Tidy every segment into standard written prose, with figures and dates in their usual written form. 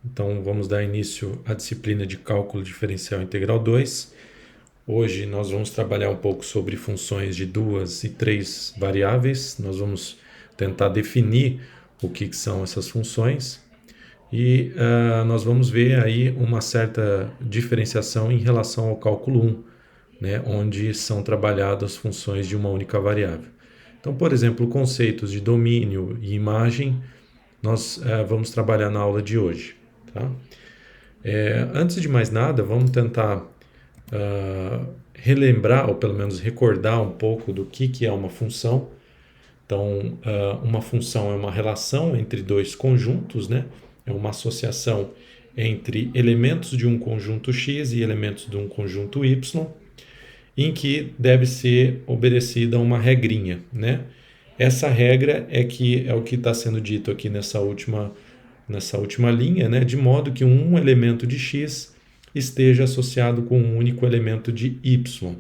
Então, vamos dar início à disciplina de Cálculo Diferencial Integral 2. Hoje nós vamos trabalhar um pouco sobre funções de duas e três variáveis. Nós vamos tentar definir o que são essas funções e nós vamos ver aí uma certa diferenciação em relação ao cálculo 1, né, onde são trabalhadas funções de uma única variável. Então, por exemplo, conceitos de domínio e imagem nós vamos trabalhar na aula de hoje. Tá? Antes de mais nada, vamos tentar relembrar, ou pelo menos recordar um pouco do que é uma função. Então, uma função é uma relação entre dois conjuntos, né? É uma associação entre elementos de um conjunto X e elementos de um conjunto Y, em que deve ser obedecida uma regrinha, né? Essa regra é o que está sendo dito aqui nessa última linha, né? De modo que um elemento de X esteja associado com um único elemento de Y.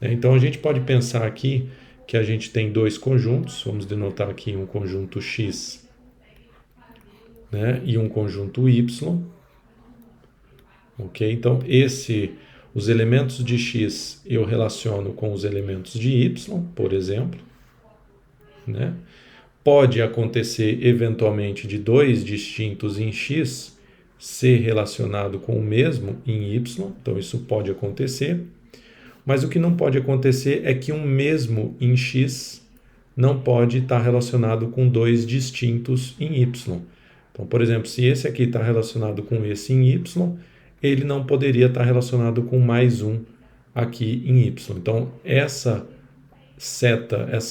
Então a gente pode pensar aqui que a gente tem dois conjuntos, vamos denotar aqui um conjunto X, né? E um conjunto Y. Ok? Então os elementos de X eu relaciono com os elementos de Y, por exemplo. Né? Pode acontecer eventualmente de dois distintos em X ser relacionado com o mesmo em Y, então isso pode acontecer. Mas o que não pode acontecer é que um mesmo em X não pode estar relacionado com dois distintos em Y. Então, por exemplo, se esse aqui está relacionado com esse em Y, ele não poderia estar relacionado com mais um aqui em Y. Então, essa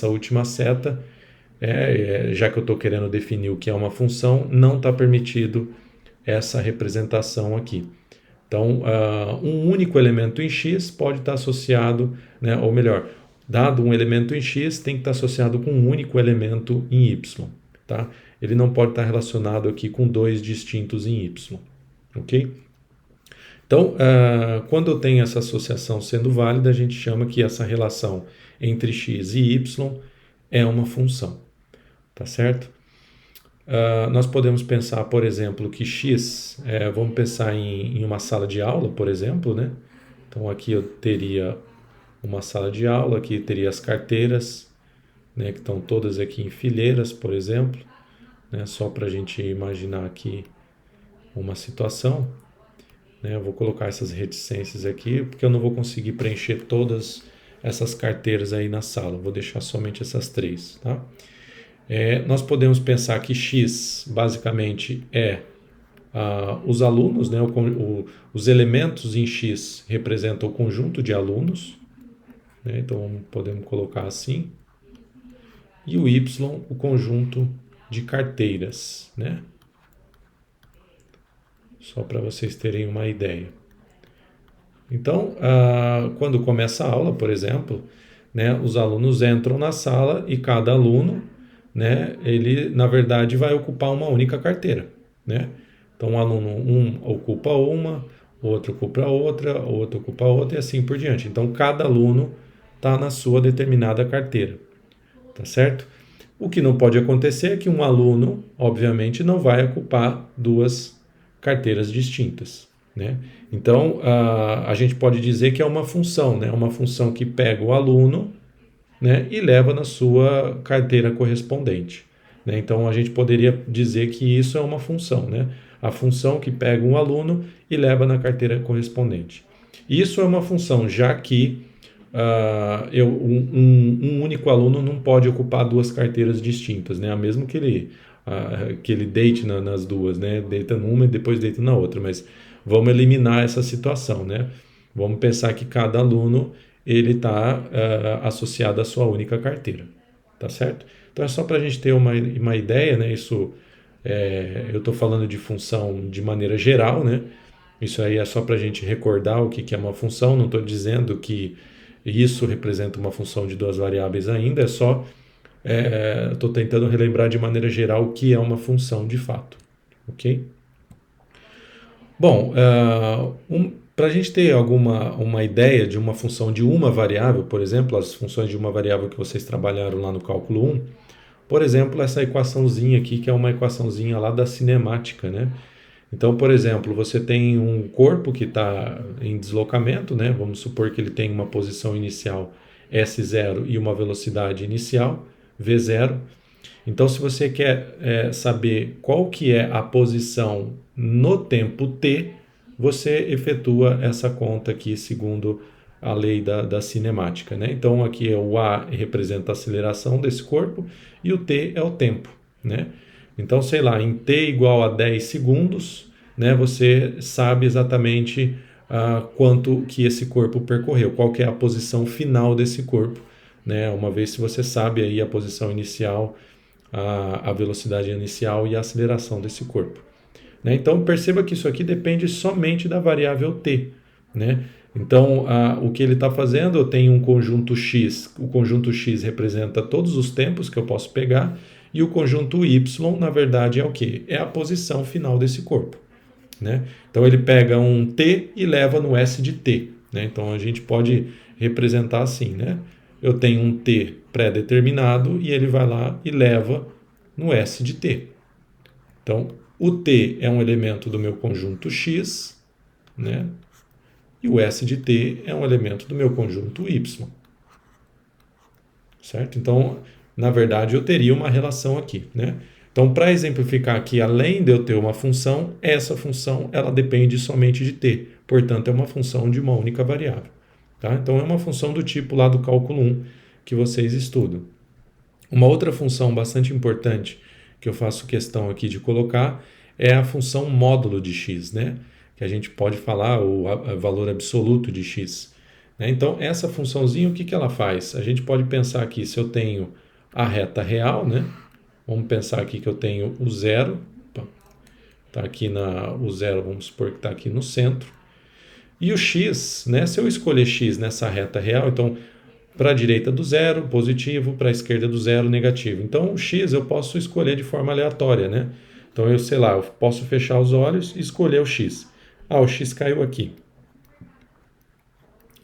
última seta, já que eu estou querendo definir o que é uma função, não está permitido essa representação aqui. Então, um único elemento em X pode estar associado, né, ou melhor, dado um elemento em X, tem que estar associado com um único elemento em Y. Tá? Ele não pode estar relacionado aqui com dois distintos em Y. Ok? Então, quando eu tenho essa associação sendo válida, a gente chama que essa relação entre x e y é uma função. Tá certo? Nós podemos pensar, por exemplo, que x, vamos pensar em uma sala de aula, por exemplo, né? Então aqui eu teria uma sala de aula, aqui teria as carteiras, né, que estão todas aqui em fileiras, por exemplo, né, só para a gente imaginar aqui uma situação. Eu vou colocar essas reticências aqui, porque eu não vou conseguir preencher todas essas carteiras aí na sala. Vou deixar somente essas três. Tá? Nós podemos pensar que X basicamente é os alunos, né? Os elementos em X representam o conjunto de alunos. Né? Então podemos colocar assim. E o Y, o conjunto de carteiras. Né? Só para vocês terem uma ideia. Então, quando começa a aula, por exemplo, né, os alunos entram na sala e cada aluno, né, ele, na verdade, vai ocupar uma única carteira. Né? Então, o aluno ocupa uma, o outro ocupa outra, o outro ocupa outra e assim por diante. Então, cada aluno está na sua determinada carteira. Tá certo? O que não pode acontecer é que um aluno, obviamente, não vai ocupar duas carteiras distintas. Né? Então, a gente pode dizer que é uma função, né? Uma função que pega o aluno, né, e leva na sua carteira correspondente. Né? Então, a gente poderia dizer que isso é uma função, né? A função que pega um aluno e leva na carteira correspondente. Isso é uma função, já que um único aluno não pode ocupar duas carteiras distintas, né? Mesmo que ele deite nas duas, né? Deita numa e depois deita na outra, mas vamos eliminar essa situação, né? Vamos pensar que cada aluno ele está associado à sua única carteira, tá certo? Então é só para a gente ter uma ideia, né? Isso eu estou falando de função de maneira geral, né? Isso aí é só para a gente recordar o que é uma função. Não estou dizendo que isso representa uma função de duas variáveis ainda, é só estou tentando relembrar de maneira geral o que é uma função de fato, ok? Bom, para a gente ter uma ideia de uma função de uma variável, por exemplo, as funções de uma variável que vocês trabalharam lá no cálculo 1, por exemplo, essa equaçãozinha aqui, que é uma equaçãozinha lá da cinemática, né? Então, por exemplo, você tem um corpo que está em deslocamento, né? Vamos supor que ele tem uma posição inicial S0 e uma velocidade inicial V0. Então, se você quer saber qual que é a posição no tempo t, você efetua essa conta aqui segundo a lei da cinemática, né? Então, aqui o A representa a aceleração desse corpo e o t é o tempo, né? Então, sei lá, em t igual a 10 segundos, né, você sabe exatamente quanto que esse corpo percorreu, qual que é a posição final desse corpo, né? Uma vez que você sabe aí a posição inicial, a velocidade inicial e a aceleração desse corpo, né? Então perceba que isso aqui depende somente da variável t, né? Então o que ele está fazendo, eu tenho um conjunto x, o conjunto x representa todos os tempos que eu posso pegar, e o conjunto y, na verdade, é o que? É a posição final desse corpo, né? Então ele pega um t e leva no s de t, né? Então a gente pode representar assim, né? Eu tenho um t pré-determinado e ele vai lá e leva no s de t. Então o t é um elemento do meu conjunto x, né? E o s de t é um elemento do meu conjunto y, certo? Então, na verdade, eu teria uma relação aqui, né? Então, para exemplificar aqui, além de eu ter uma função, essa função ela depende somente de t. Portanto, é uma função de uma única variável, tá? Então, é uma função do tipo lá do cálculo 1 que vocês estudam. Uma outra função bastante importante que eu faço questão aqui de colocar é a função módulo de x, né? Que a gente pode falar o valor absoluto de x, né? Então, essa funçãozinha, o que ela faz? A gente pode pensar aqui, se eu tenho a reta real, né? Vamos pensar aqui que eu tenho o zero, tá aqui o zero, vamos supor que está aqui no centro. E o x, né? Se eu escolher x nessa reta real, então para a direita do zero, positivo, para a esquerda do zero, negativo. Então o x eu posso escolher de forma aleatória, né? Então eu sei lá, eu posso fechar os olhos e escolher o x. O x caiu aqui.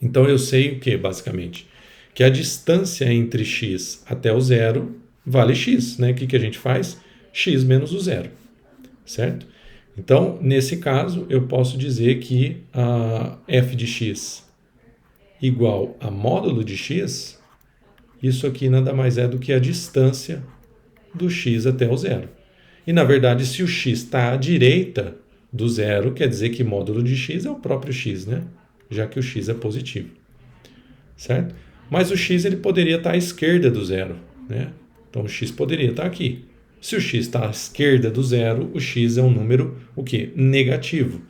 Então eu sei o que, basicamente? Que a distância entre x até o zero vale x, né? O que a gente faz? X menos o zero, certo? Então, nesse caso, eu posso dizer que a f de x igual a módulo de x, isso aqui nada mais é do que a distância do x até o zero. E, na verdade, se o x está à direita do zero, quer dizer que módulo de x é o próprio x, né? Já que o x é positivo, certo? Mas o x ele poderia estar à esquerda do zero, né? Então o x poderia estar aqui. Se o x está à esquerda do zero, o x é um número o quê? Negativo.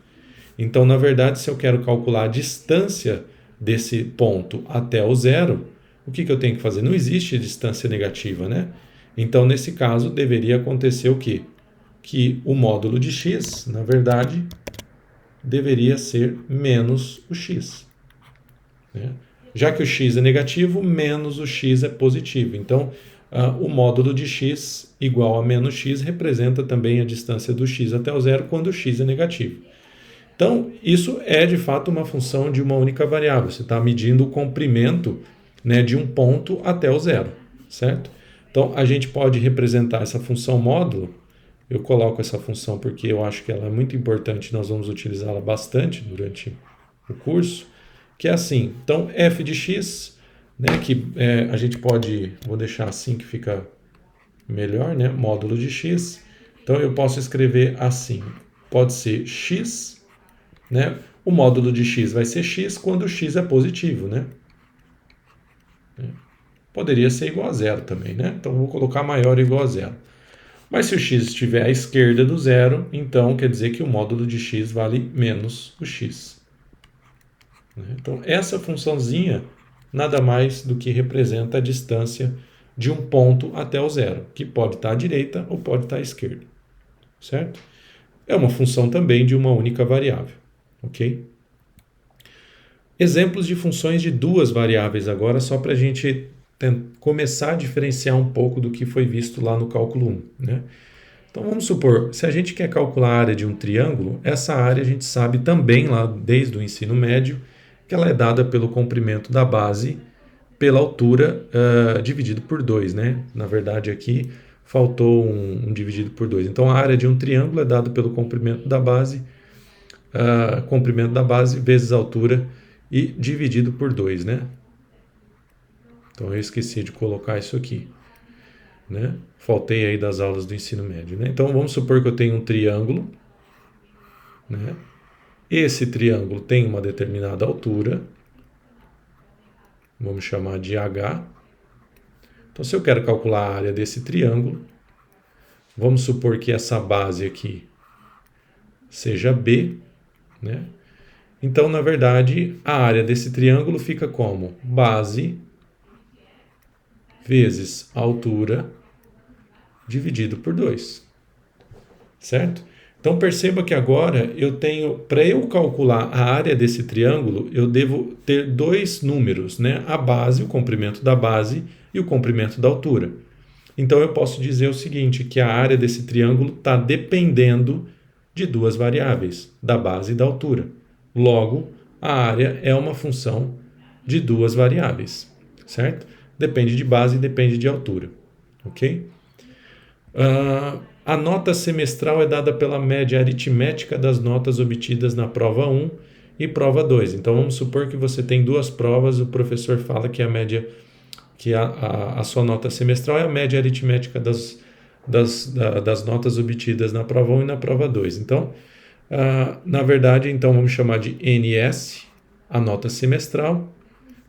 Então, na verdade, se eu quero calcular a distância desse ponto até o zero, o que eu tenho que fazer? Não existe distância negativa, né? Então, nesse caso, deveria acontecer o quê? Que o módulo de x, na verdade, deveria ser menos o x, né? Já que o x é negativo, menos o x é positivo. Então, o módulo de x igual a menos x representa também a distância do x até o zero quando o x é negativo. Então, isso é de fato uma função de uma única variável. Você está medindo o comprimento, né, de um ponto até o zero, certo? Então, a gente pode representar essa função módulo. Eu coloco essa função porque eu acho que ela é muito importante, nós vamos utilizá-la bastante durante o curso, que é assim. Então, f de x, né, que a gente pode, vou deixar assim que fica melhor, né, módulo de x. Então, eu posso escrever assim, pode ser x, né, o módulo de x vai ser x quando o x é positivo, né? Poderia ser igual a zero também, né? Então, vou colocar maior ou igual a zero. Mas se o x estiver à esquerda do zero, então quer dizer que o módulo de x vale menos o x. Então, essa funçãozinha nada mais do que representa a distância de um ponto até o zero, que pode estar à direita ou pode estar à esquerda, certo? É uma função também de uma única variável, ok? Exemplos de funções de duas variáveis agora, só para a gente começar a diferenciar um pouco do que foi visto lá no cálculo 1, né? Então vamos supor, se a gente quer calcular a área de um triângulo, essa área a gente sabe também lá desde o ensino médio que ela é dada pelo comprimento da base pela altura dividido por 2, né? Na verdade aqui faltou um dividido por 2. Então, a área de um triângulo é dada pelo comprimento da base vezes a altura e dividido por 2, né? Então, eu esqueci de colocar isso aqui, né? Faltei aí das aulas do ensino médio, né? Então, vamos supor que eu tenho um triângulo, né? Esse triângulo tem uma determinada altura, vamos chamar de H. Então, se eu quero calcular a área desse triângulo, vamos supor que essa base aqui seja B, né? Então, na verdade, a área desse triângulo fica como base vezes altura dividido por 2, certo? Então, perceba que agora eu tenho, para eu calcular a área desse triângulo, eu devo ter dois números, né? A base, o comprimento da base e o comprimento da altura. Então, eu posso dizer o seguinte, que a área desse triângulo está dependendo de duas variáveis, da base e da altura. Logo, a área é uma função de duas variáveis, certo? Depende de base e depende de altura, ok? A nota semestral é dada pela média aritmética das notas obtidas na prova 1 e prova 2. Então, vamos supor que você tem duas provas, o professor fala que a média, que a sua nota semestral é a média aritmética das notas obtidas na prova 1 e na prova 2. Então, na verdade, então vamos chamar de NS, a nota semestral.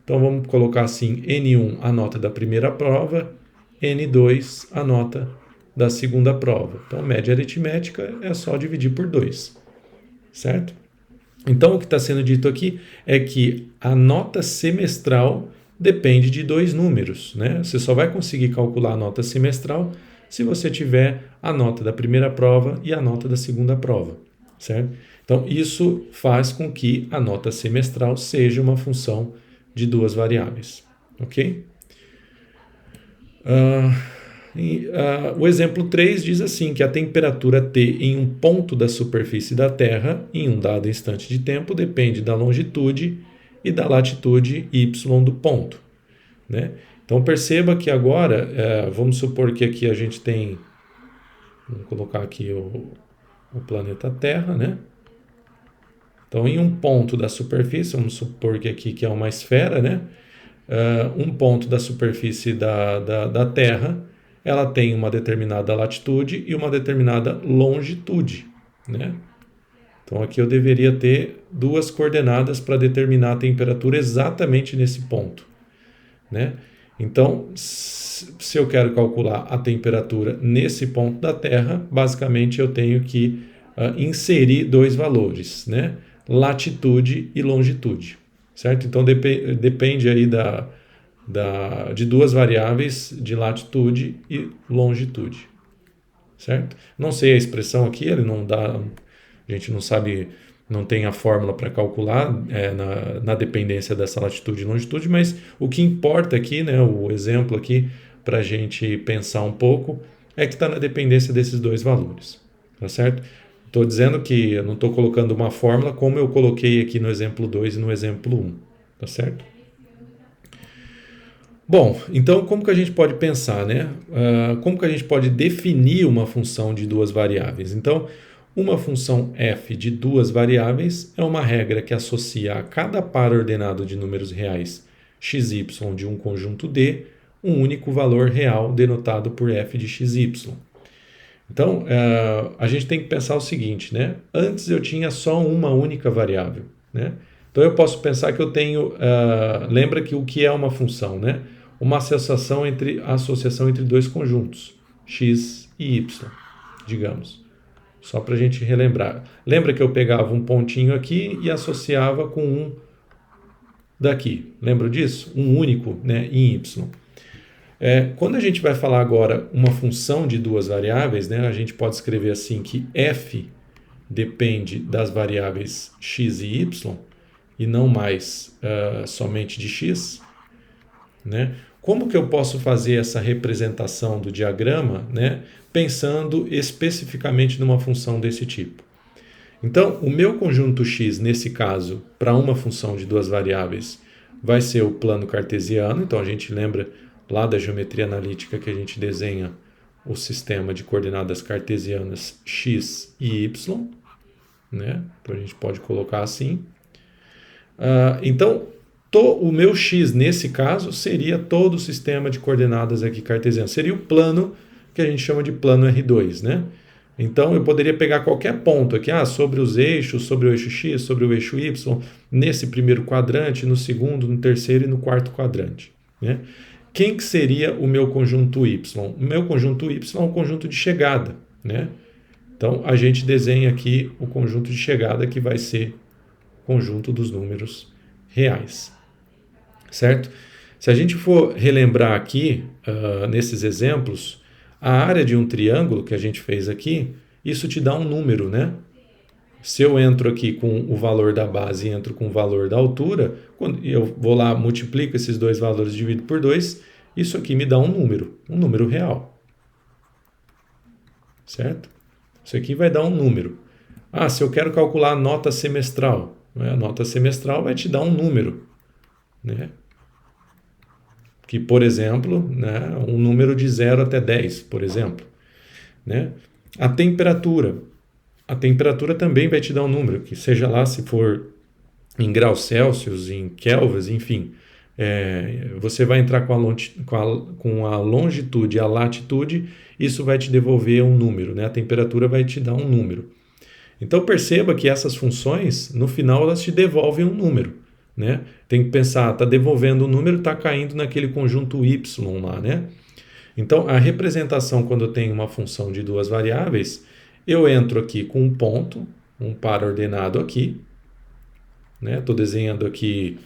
Então, vamos colocar assim, N1, a nota da primeira prova, N2, a nota da segunda prova. Então, média aritmética é só dividir por 2, certo? Então, o que está sendo dito aqui é que a nota semestral depende de dois números, né? Você só vai conseguir calcular a nota semestral se você tiver a nota da primeira prova e a nota da segunda prova, certo? Então, isso faz com que a nota semestral seja uma função de duas variáveis, ok? O exemplo 3 diz assim, que a temperatura T em um ponto da superfície da Terra, em um dado instante de tempo, depende da longitude e da latitude y do ponto, né? Então, perceba que agora, vamos supor que aqui a gente tem, vamos colocar aqui o planeta Terra, né? Então, em um ponto da superfície, vamos supor que aqui que é uma esfera, né? Um ponto da superfície da Terra, ela tem uma determinada latitude e uma determinada longitude, né? Então, aqui eu deveria ter duas coordenadas para determinar a temperatura exatamente nesse ponto, né? Então, se eu quero calcular a temperatura nesse ponto da Terra, basicamente eu tenho que inserir dois valores, né? Latitude e longitude, certo? Então, depende aí de duas variáveis de latitude e longitude, certo? Não sei a expressão aqui, ele não dá, a gente não sabe, não tem a fórmula para calcular na dependência dessa latitude e longitude, mas o que importa aqui, né, o exemplo aqui para a gente pensar um pouco, é que está na dependência desses dois valores, tá certo? Estou dizendo que eu não estou colocando uma fórmula como eu coloquei aqui no exemplo 2 e no exemplo 1, tá certo? Bom, então como que a gente pode pensar, né? Como que a gente pode definir uma função de duas variáveis? Então, uma função f de duas variáveis é uma regra que associa a cada par ordenado de números reais x, y de um conjunto D um único valor real denotado por f de x, y. Então, a gente tem que pensar o seguinte, né? Antes eu tinha só uma única variável, né? Então, eu posso pensar que eu tenho... lembra que o que é uma função, né? Uma associação entre dois conjuntos, x e y, digamos. Só para a gente relembrar. Lembra que eu pegava um pontinho aqui e associava com um daqui. Lembra disso? Um único, né, em y. Quando a gente vai falar agora uma função de duas variáveis, né, a gente pode escrever assim que f depende das variáveis x e y e não mais somente de x, né? Como que eu posso fazer essa representação do diagrama, né, pensando especificamente numa função desse tipo? Então, o meu conjunto x, nesse caso, para uma função de duas variáveis, vai ser o plano cartesiano. Então, a gente lembra lá da geometria analítica que a gente desenha o sistema de coordenadas cartesianas x e y, né? Então a gente pode colocar assim. Então, o meu x nesse caso seria todo o sistema de coordenadas aqui cartesiano. Seria o plano que a gente chama de plano R2, né? Então eu poderia pegar qualquer ponto aqui, sobre os eixos, sobre o eixo x, sobre o eixo y, nesse primeiro quadrante, no segundo, no terceiro e no quarto quadrante, né? Quem que seria o meu conjunto y? O meu conjunto y é um conjunto de chegada, né? Então a gente desenha aqui o conjunto de chegada que vai ser o conjunto dos números reais, certo? Se a gente for relembrar aqui, nesses exemplos, a área de um triângulo que a gente fez aqui, isso te dá um número, né? Se eu entro aqui com o valor da base e entro com o valor da altura, quando eu vou lá, multiplico esses dois valores e divido por 2, isso aqui me dá um número real. Certo? Isso aqui vai dar um número. Se eu quero calcular a nota semestral, né? A nota semestral vai te dar um número, né? Que, por exemplo, né, um número de 0 até 10, por exemplo, né? A temperatura também vai te dar um número, que seja lá se for em graus Celsius, em kelvins, enfim. Você vai entrar com a longitude e a latitude, isso vai te devolver um número, né? A temperatura vai te dar um número. Então perceba que essas funções, no final, elas te devolvem um número, né? Tem que pensar, está devolvendo um número, está caindo naquele conjunto y lá, né? Então a representação, quando eu tenho uma função de duas variáveis, eu entro aqui com um ponto, um par ordenado aqui, né? Estou desenhando aqui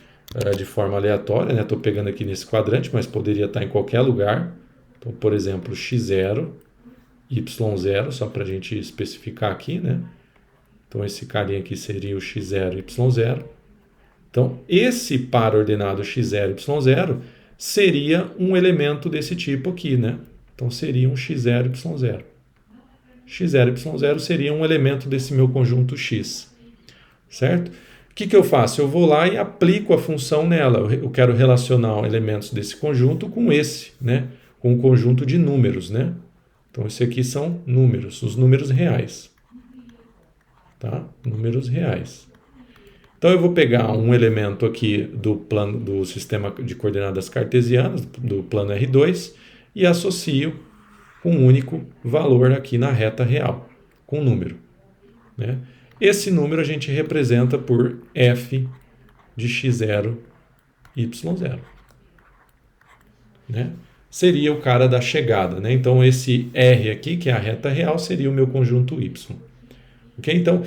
de forma aleatória, né? Estou pegando aqui nesse quadrante, mas poderia estar em qualquer lugar. Então, por exemplo, x0, y0, só para a gente especificar aqui, né? Então esse carinha aqui seria o x0, y0. Então esse par ordenado x0, y0 seria um elemento desse tipo aqui, né? Então seria um x0, y0. x0, y0 seria um elemento desse meu conjunto x, certo? O que eu faço? Eu vou lá e aplico a função nela. Eu quero relacionar elementos desse conjunto com esse, né? Com um conjunto de números, né? Então, esse aqui são números, os números reais. Tá? Números reais. Então, eu vou pegar um elemento aqui do sistema de coordenadas cartesianas, do plano R2, e associo com um único valor aqui na reta real, com um número, né? Esse número a gente representa por f de x0, y0. Né? Seria o cara da chegada, né? Então, esse R aqui, que é a reta real, seria o meu conjunto y. Okay? Então,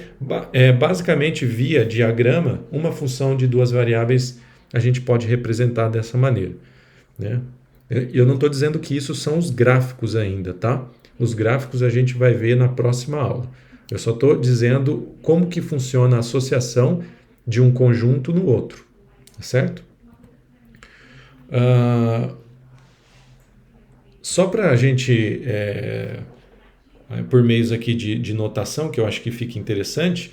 basicamente, via diagrama, uma função de duas variáveis a gente pode representar dessa maneira, né? Eu não estou dizendo que isso são os gráficos ainda, tá? Os gráficos a gente vai ver na próxima aula. Eu só estou dizendo como que funciona a associação de um conjunto no outro, certo? Só para a gente, por meios aqui de notação, que eu acho que fica interessante,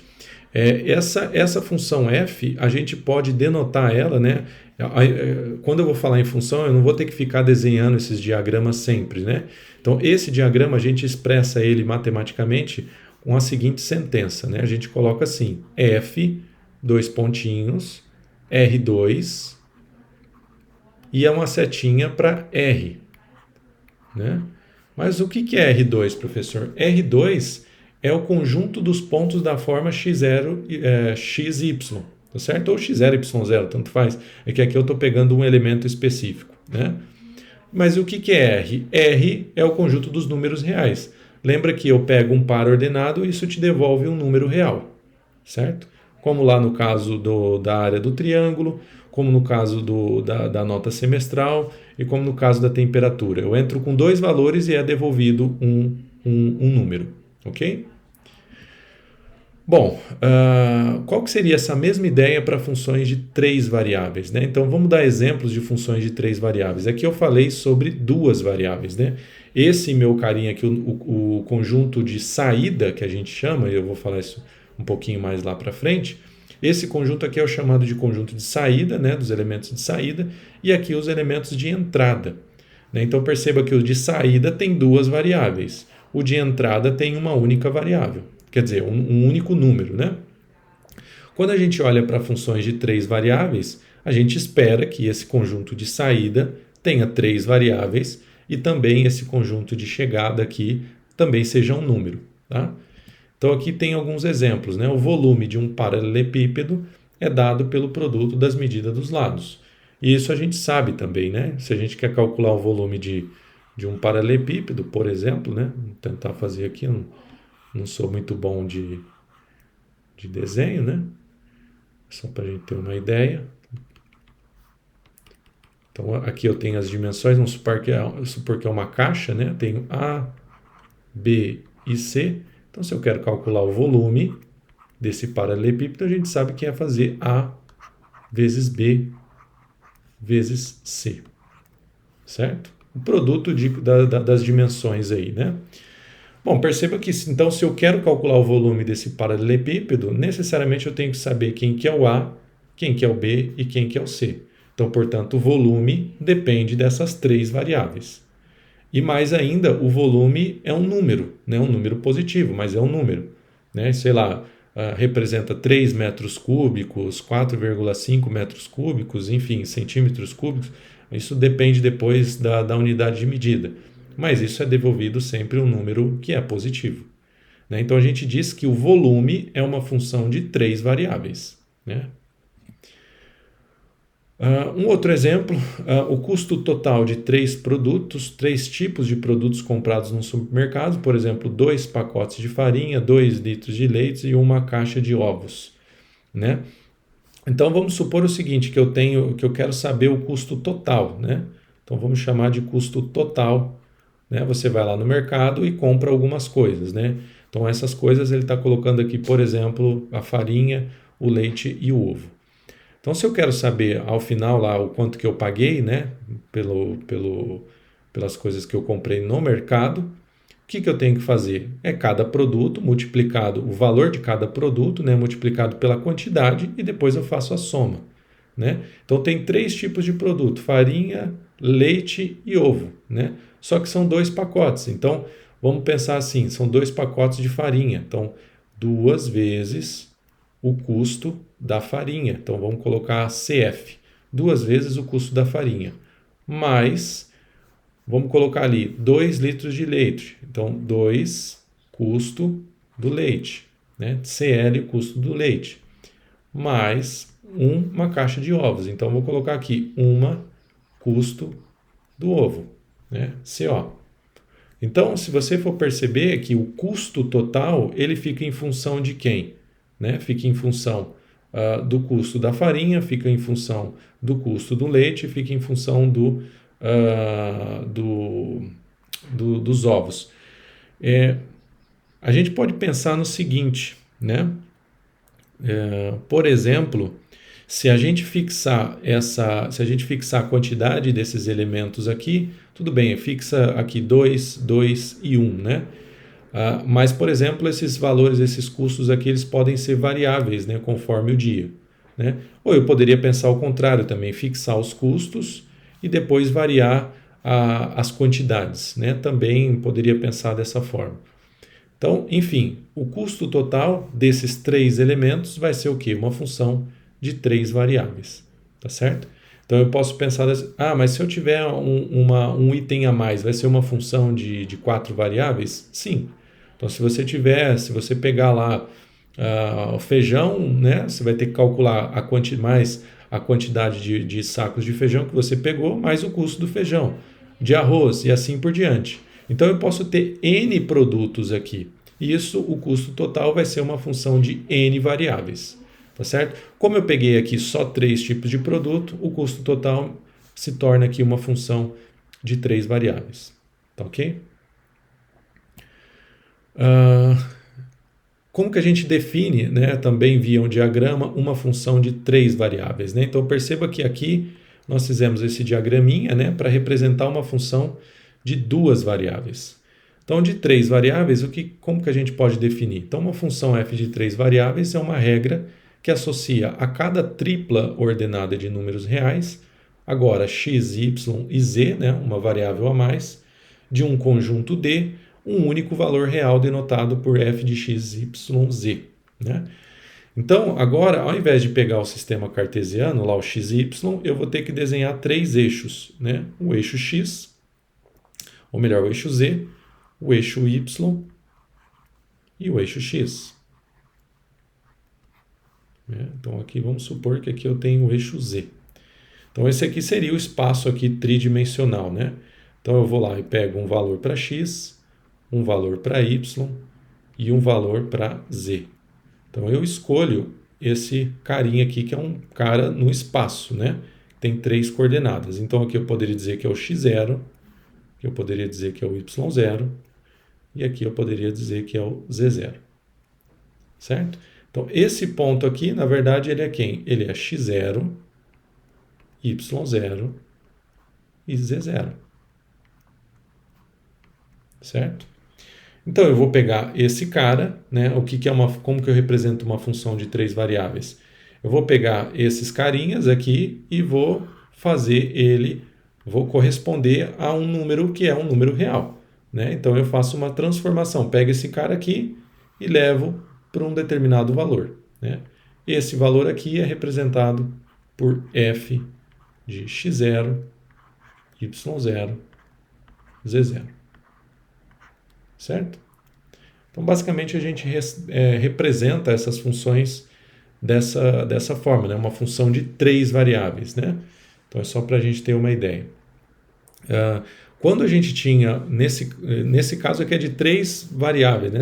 essa função f, a gente pode denotar ela, né? Quando eu vou falar em função, eu não vou ter que ficar desenhando esses diagramas sempre, né? Então, esse diagrama a gente expressa ele matematicamente com a seguinte sentença, né? A gente coloca assim, f, dois pontinhos, R2, e é uma setinha para R, né? Mas o que é R2, professor? R2 é o conjunto dos pontos da forma x0, xy, tá certo? Ou x0, y0, tanto faz. É que aqui eu estou pegando um elemento específico, né? Mas o que é R? R é o conjunto dos números reais. Lembra que eu pego um par ordenado e isso te devolve um número real, certo? Como lá no caso da área do triângulo, como no caso da nota semestral e como no caso da temperatura. Eu entro com dois valores e é devolvido um número, ok? Bom, qual que seria essa mesma ideia para funções de três variáveis, né? Então, vamos dar exemplos de funções de três variáveis. Aqui eu falei sobre duas variáveis, né? Esse meu carinha aqui, o conjunto de saída, que a gente chama, e eu vou falar isso um pouquinho mais lá para frente, esse conjunto aqui é o chamado de conjunto de saída, né? Dos elementos de saída, e aqui os elementos de entrada. né? Então perceba que o de saída tem duas variáveis, o de entrada tem uma única variável, quer dizer, um único número, né? Quando a gente olha para funções de três variáveis, a gente espera que esse conjunto de saída tenha três variáveis e também esse conjunto de chegada aqui também seja um número, tá? Então aqui tem alguns exemplos, né? O volume de um paralelepípedo é dado pelo produto das medidas dos lados. E isso a gente sabe também, né? Se a gente quer calcular o volume de um paralelepípedo, por exemplo, né? Vou tentar fazer aqui, não sou muito bom de desenho, né? Só para a gente ter uma ideia. Então aqui eu tenho as dimensões, vamos supor que é uma caixa, né? Eu tenho A, B e C. Então se eu quero calcular o volume desse paralelepípedo, a gente sabe que é fazer A vezes B vezes C, certo? O produto das dimensões aí, né? Bom, perceba que então se eu quero calcular o volume desse paralelepípedo, necessariamente eu tenho que saber quem que é o A, quem que é o B e quem que é o C. Então, portanto, o volume depende dessas três variáveis. E mais ainda, o volume é um número, né? Um número positivo, mas é um número, né? Sei lá, representa 3 metros cúbicos, 4,5 metros cúbicos, enfim, centímetros cúbicos. Isso depende depois da unidade de medida. Mas isso é devolvido sempre um número que é positivo, né? Então a gente diz que o volume é uma função de três variáveis, né? Um outro exemplo, o custo total de três tipos de produtos comprados no supermercado, por exemplo, 2 pacotes de farinha, 2 litros de leite e uma caixa de ovos, né? Então vamos supor o seguinte, que eu quero saber o custo total, né? Então vamos chamar de custo total, né? Você vai lá no mercado e compra algumas coisas, né? Então essas coisas ele está colocando aqui, por exemplo, a farinha, o leite e o ovo. Então, se eu quero saber ao final lá o quanto que eu paguei, né, pelas coisas que eu comprei no mercado, o que eu tenho que fazer? É cada produto multiplicado, o valor de cada produto, né, multiplicado pela quantidade e depois eu faço a soma, né? Então, tem três tipos de produto: farinha, leite e ovo, né? Só que são 2 pacotes. Então, vamos pensar assim, são 2 pacotes de farinha. Então, 2 vezes o custo da farinha. Então vamos colocar CF, 2 vezes o custo da farinha, mais, vamos colocar ali 2 litros de leite. Então 2 custo do leite, né? CL, custo do leite, mais uma caixa de ovos. Então vou colocar aqui uma custo do ovo, né? CO. Então, se você for perceber que o custo total ele fica em função de quem? Né? Fica em função do custo da farinha, fica em função do custo do leite, fica em função dos ovos. A gente pode pensar no seguinte, né? Por exemplo, se a gente fixar a quantidade desses elementos aqui, tudo bem, fixa aqui 2, 2 e 1, né? Mas, por exemplo, esses valores, esses custos aqui, eles podem ser variáveis, né, conforme o dia, né? Ou eu poderia pensar ao contrário também, fixar os custos e depois variar as quantidades, né? Também poderia pensar dessa forma. Então, enfim, o custo total desses três elementos vai ser o quê? Uma função de três variáveis, tá certo? Então eu posso pensar, mas se eu tiver um item a mais, vai ser uma função de 4 variáveis? Sim. Então se você pegar lá o feijão, né, você vai ter que calcular mais a quantidade de sacos de feijão que você pegou, mais o custo do feijão, de arroz e assim por diante. Então eu posso ter N produtos aqui. E isso, o custo total vai ser uma função de N variáveis. Tá certo? Como eu peguei aqui só 3 tipos de produto, o custo total se torna aqui uma função de 3 variáveis. Tá ok? Como que a gente define, né, também via um diagrama, uma função de 3 variáveis? Né? Então perceba que aqui nós fizemos esse diagraminha, né, para representar uma função de 2 variáveis. Então, de 3 variáveis, como que a gente pode definir? Então, uma função f de 3 variáveis é uma regra que associa a cada tripla ordenada de números reais Agora, x, y e z, né, uma variável a mais, de um conjunto D, um único valor real denotado por f de x, y, z. Né? Então, agora, ao invés de pegar o sistema cartesiano, lá o x e y, eu vou ter que desenhar três eixos. Né? O eixo x, ou melhor, o eixo z, o eixo y e o eixo x. Então, aqui vamos supor que aqui eu tenho o eixo z. Então, esse aqui seria o espaço aqui tridimensional, né? Então, eu vou lá e pego um valor para x, um valor para y e um valor para z. Então, eu escolho esse carinha aqui, que é um cara no espaço, né? Tem três coordenadas. Então, aqui eu poderia dizer que é o x0, aqui eu poderia dizer que é o y0, e aqui eu poderia dizer que é o z0. Certo? Então, esse ponto aqui, na verdade, ele é quem? Ele é x0, y0 e z0. Certo? Então, eu vou pegar esse cara, né? Como que eu represento uma função de três variáveis? Eu vou pegar esses carinhas aqui e vou corresponder a um número que é um número real. Né? Então, eu faço uma transformação. Pego esse cara aqui e levo para um determinado valor. Né? Esse valor aqui é representado por f de x0, y0, z0. Certo? Então, basicamente, a gente representa essas funções dessa forma, né? Uma função de três variáveis. Né? Então, é só para a gente ter uma ideia. Quando a gente tinha, nesse caso aqui é de três variáveis, né?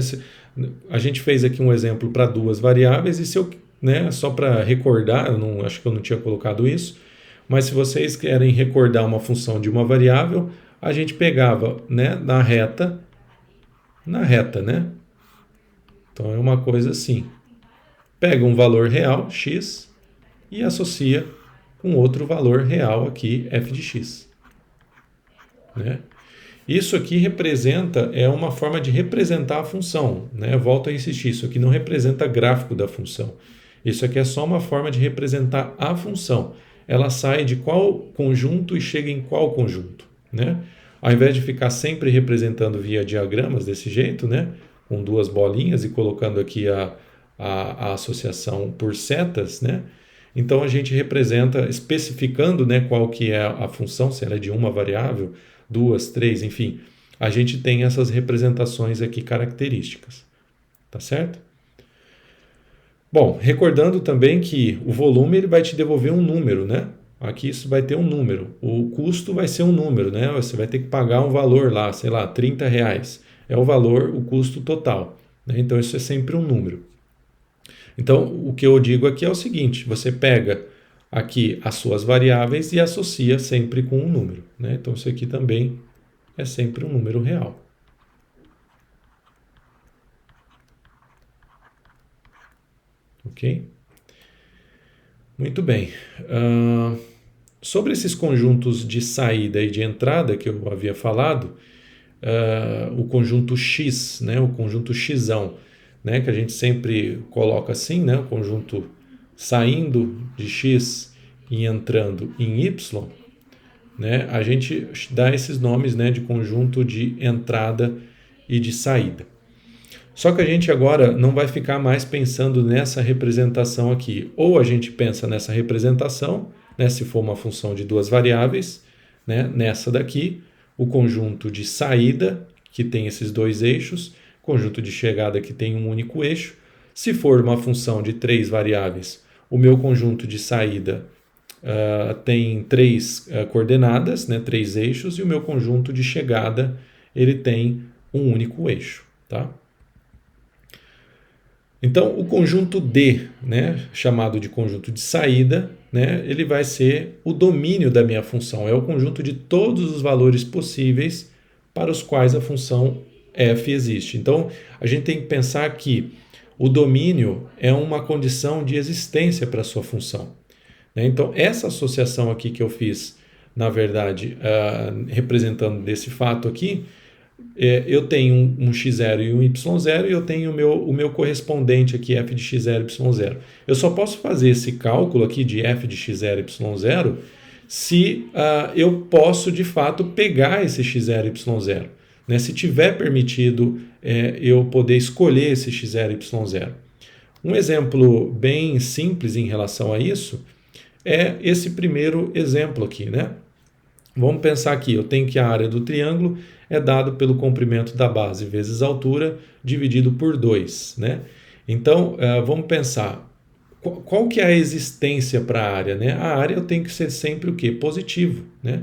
A gente fez aqui um exemplo para duas variáveis, e se eu, né, só para recordar, acho que eu não tinha colocado isso, mas se vocês querem recordar uma função de uma variável, a gente pegava, né, na reta, né? Então é uma coisa assim. Pega um valor real, x, e associa com outro valor real aqui, f de x. Né? Isso aqui é uma forma de representar a função. Né? Eu volto a insistir, isso aqui não representa gráfico da função. Isso aqui é só uma forma de representar a função. Ela sai de qual conjunto e chega em qual conjunto. Né? Ao invés de ficar sempre representando via diagramas desse jeito, né? Com duas bolinhas e colocando aqui a associação por setas, né? Então a gente representa especificando, né, qual que é a função, se ela é de uma variável, duas, três, enfim. A gente tem essas representações aqui características. Tá certo? Bom, recordando também que o volume ele vai te devolver um número, né? Aqui isso vai ter um número. O custo vai ser um número, né? Você vai ter que pagar um valor lá, sei lá, R$30. É o valor, o custo total. Né? Então isso é sempre um número. Então o que eu digo aqui é o seguinte: você pega aqui as suas variáveis e associa sempre com um número. Né? Então isso aqui também é sempre um número real. Ok? Muito bem. Sobre esses conjuntos de saída e de entrada que eu havia falado, o conjunto X, né, o conjunto xão, né, que a gente sempre coloca assim, né, o conjunto saindo de X e entrando em Y, né, a gente dá esses nomes, né, de conjunto de entrada e de saída. Só que a gente agora não vai ficar mais pensando nessa representação aqui. Ou a gente pensa nessa representação, né, se for uma função de duas variáveis, né, nessa daqui, o conjunto de saída, que tem esses dois eixos, conjunto de chegada, que tem um único eixo. Se for uma função de três variáveis, o meu conjunto de saída tem três coordenadas, né, três eixos, e o meu conjunto de chegada ele tem um único eixo. Tá? Então, o conjunto D, né, chamado de conjunto de saída, né, ele vai ser o domínio da minha função. É o conjunto de todos os valores possíveis para os quais a função f existe. Então, a gente tem que pensar que o domínio é uma condição de existência para a sua função. Né? Então, essa associação aqui que eu fiz, na verdade, representando desse fato aqui, eu tenho um x0 e um y0 e eu tenho o meu correspondente aqui, f de x0 e y0. Eu só posso fazer esse cálculo aqui de f de x0 e y0 se eu posso de fato pegar esse x0, y0. Né? Se tiver permitido eu poder escolher esse x0, y0. Um exemplo bem simples em relação a isso é esse primeiro exemplo aqui, né? Vamos pensar aqui, eu tenho que a área do triângulo é dado pelo comprimento da base vezes a altura dividido por 2, né? Então, vamos pensar, qual que é a existência para a área, né? A área eu tenho que ser sempre o quê? Positivo, né?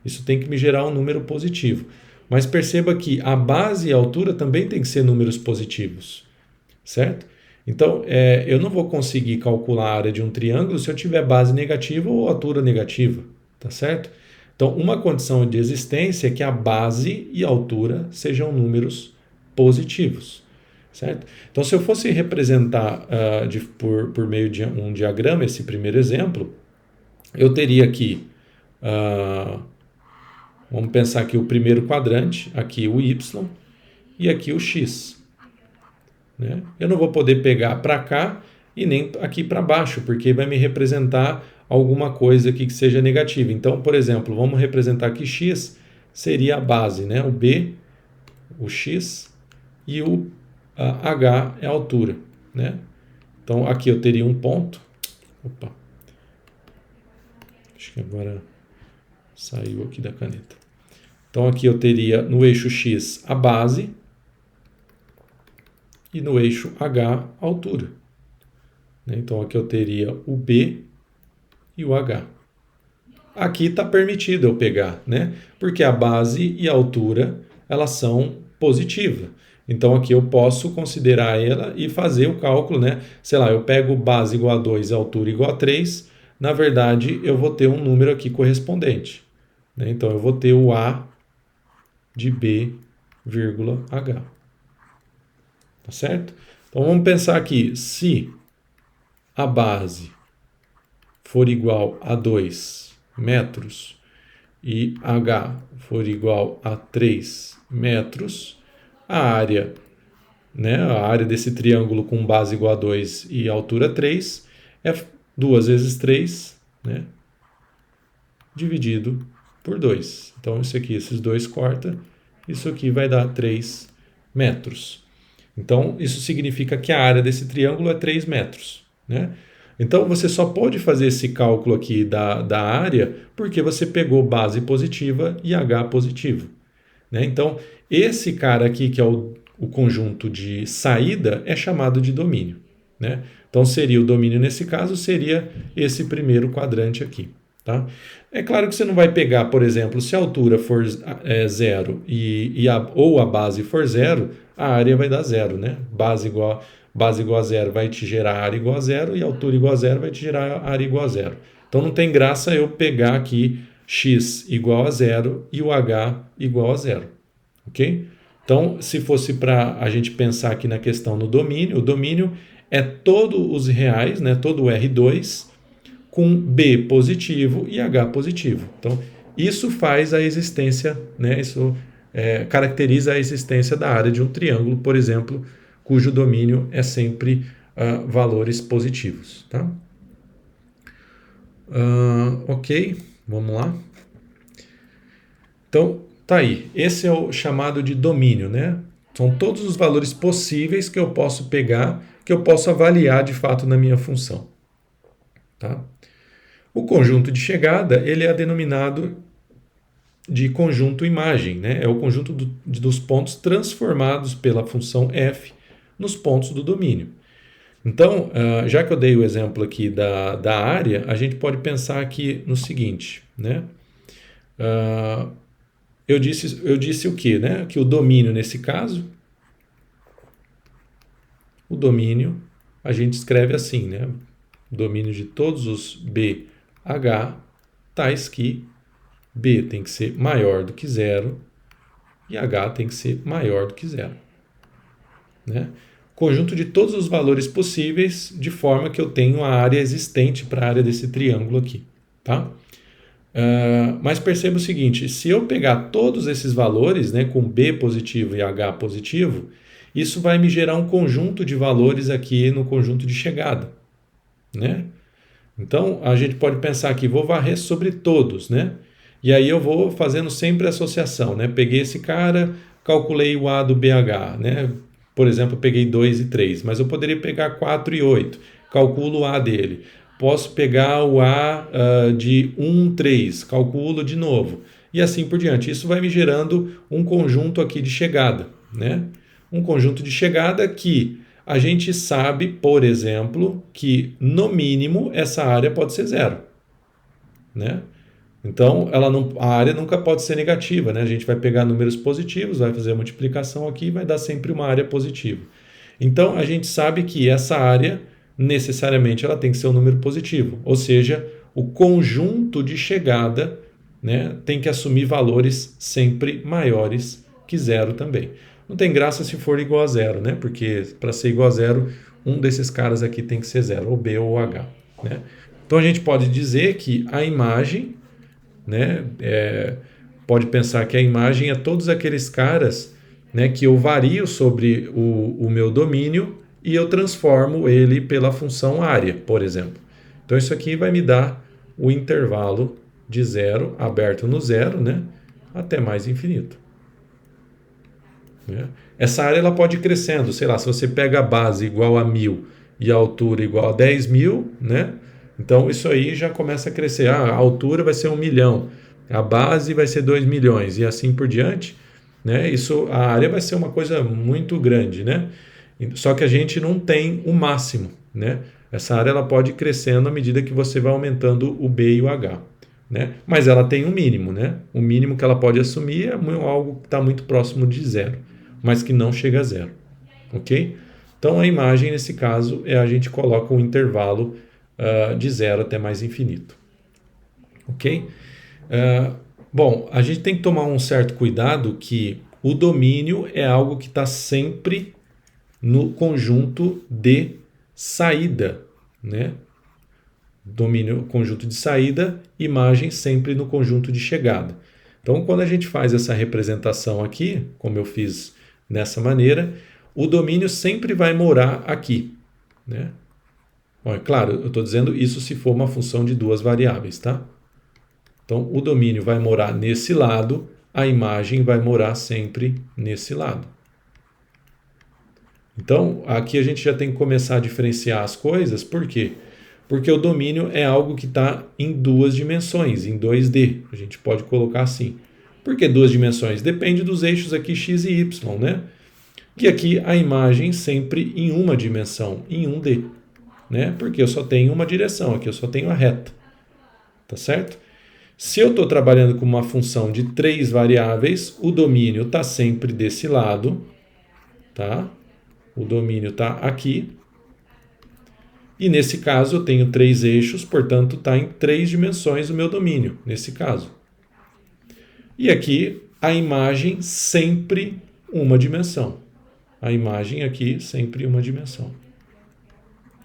Isso tem que me gerar um número positivo. Mas perceba que a base e a altura também tem que ser números positivos, certo? Então, eu não vou conseguir calcular a área de um triângulo se eu tiver base negativa ou altura negativa, tá certo? Então, uma condição de existência é que a base e a altura sejam números positivos, certo? Então, se eu fosse representar por meio de um diagrama esse primeiro exemplo, eu teria aqui, vamos pensar aqui o primeiro quadrante, aqui o y e aqui o x. Né? Eu não vou poder pegar para cá e nem aqui para baixo, porque vai me representar alguma coisa aqui que seja negativa. Então, por exemplo, vamos representar que x seria a base, né? O b, o x e o h é a altura. Né? Então, aqui eu teria um ponto. Opa! Acho que agora saiu aqui da caneta. Então, aqui eu teria no eixo x a base e no eixo h a altura. Então, aqui eu teria o b e o h. Aqui está permitido eu pegar, né? Porque a base e a altura, elas são positivas. Então, aqui eu posso considerar ela e fazer o cálculo, né? Sei lá, eu pego base igual a 2 e altura igual a 3. Na verdade, eu vou ter um número aqui correspondente. Né? Então, eu vou ter o a de b, vírgula, h. Tá certo? Então, vamos pensar aqui. Se a base for igual a 2 metros e h for igual a 3 metros, a área, né, a área desse triângulo com base igual a 2 e altura 3 é 2 vezes 3, né, dividido por 2. Então, isso aqui, esses dois corta, isso aqui vai dar 3 metros. Então, isso significa que a área desse triângulo é 3 metros, né? Então, você só pode fazer esse cálculo aqui da área porque você pegou base positiva e h positivo. Né? Então, esse cara aqui, que é o conjunto de saída, é chamado de domínio. Né? Então, seria o domínio, nesse caso, seria esse primeiro quadrante aqui. Tá? É claro que você não vai pegar, por exemplo, se a altura for 0 ou a base for 0, a área vai dar 0. Né? Base igual a 0 vai te gerar área igual a 0 e altura igual a 0 vai te gerar área igual a 0. Então não tem graça eu pegar aqui x igual a 0 e o h igual a 0. Ok? Então, se fosse para a gente pensar aqui na questão no domínio, o domínio é todos os reais, né, todo o R2, com b positivo e h positivo. Então, isso faz a existência, né, isso caracteriza a existência da área de um triângulo, por exemplo, cujo domínio é sempre valores positivos. Tá? Ok, vamos lá. Então, tá aí. Esse é o chamado de domínio, né? São todos os valores possíveis que eu posso pegar, que eu posso avaliar de fato na minha função. Tá? O conjunto de chegada, ele é denominado de conjunto imagem, né? É o conjunto dos pontos transformados pela função f nos pontos do domínio. Então, já que eu dei o exemplo aqui da área, a gente pode pensar aqui no seguinte, né? Eu disse o quê? Né? Que o domínio, nesse caso, o domínio, a gente escreve assim, né? Domínio de todos os BH, tais que B tem que ser maior do que 0 e H tem que ser maior do que 0. Né? Conjunto de todos os valores possíveis, de forma que eu tenho a área existente para a área desse triângulo aqui. Tá? Mas perceba o seguinte, se eu pegar todos esses valores, né, com B positivo e H positivo, isso vai me gerar um conjunto de valores aqui no conjunto de chegada. Né? Então, a gente pode pensar aqui, vou varrer sobre todos, né? E aí eu vou fazendo sempre associação, né? Peguei esse cara, calculei o A do BH, né? Por exemplo, peguei 2 e 3, mas eu poderia pegar 4 e 8, calculo o A dele. Posso pegar o A de 1, 3, calculo de novo. E assim por diante. Isso vai me gerando um conjunto aqui de chegada, né? Um conjunto de chegada que a gente sabe, por exemplo, que no mínimo essa área pode ser zero, né? Então, a área nunca pode ser negativa, né? A gente vai pegar números positivos, vai fazer a multiplicação aqui e vai dar sempre uma área positiva. Então, a gente sabe que essa área, necessariamente, ela tem que ser um número positivo. Ou seja, o conjunto de chegada, né, tem que assumir valores sempre maiores que zero também. Não tem graça se for igual a zero, né? Porque para ser igual a zero, um desses caras aqui tem que ser zero, ou B ou H, né? Então, a gente pode dizer que a imagem, né? Pode pensar que a imagem é todos aqueles caras, né, que eu vario sobre o meu domínio e eu transformo ele pela função área, por exemplo. Então isso aqui vai me dar o intervalo de zero, aberto no zero, né, até mais infinito. Né? Essa área ela pode ir crescendo, sei lá, se você pega a base igual a 1000 e a altura igual a 10.000, né? Então isso aí já começa a crescer. A altura vai ser 1 milhão, a base vai ser 2 milhões e assim por diante, né? Isso, a área vai ser uma coisa muito grande, né? Só que a gente não tem o máximo, né? Essa área ela pode ir crescendo à medida que você vai aumentando o B e o H, né? Mas ela tem um mínimo, né? O mínimo que ela pode assumir é algo que está muito próximo de zero, mas que não chega a zero, ok? Então a imagem nesse caso a gente coloca um intervalo de zero até mais infinito, ok? Bom, a gente tem que tomar um certo cuidado que o domínio é algo que está sempre no conjunto de saída, né? Domínio, conjunto de saída, imagem sempre no conjunto de chegada. Então, quando a gente faz essa representação aqui, como eu fiz nessa maneira, o domínio sempre vai morar aqui, né? Bom, é claro, eu estou dizendo isso se for uma função de duas variáveis, tá? Então, o domínio vai morar nesse lado, a imagem vai morar sempre nesse lado. Então, aqui a gente já tem que começar a diferenciar as coisas, por quê? Porque o domínio é algo que está em duas dimensões, em 2D. A gente pode colocar assim. Por que duas dimensões? Depende dos eixos aqui x e y, né? E aqui a imagem sempre em uma dimensão, em 1D, né? Porque eu só tenho uma direção, aqui eu só tenho a reta, tá certo? Se eu estou trabalhando com uma função de 3 variáveis, o domínio está sempre desse lado, tá? O domínio está aqui. E nesse caso eu tenho 3 eixos, portanto está em 3 dimensões o meu domínio, nesse caso. E aqui a imagem sempre uma dimensão. A imagem aqui sempre uma dimensão.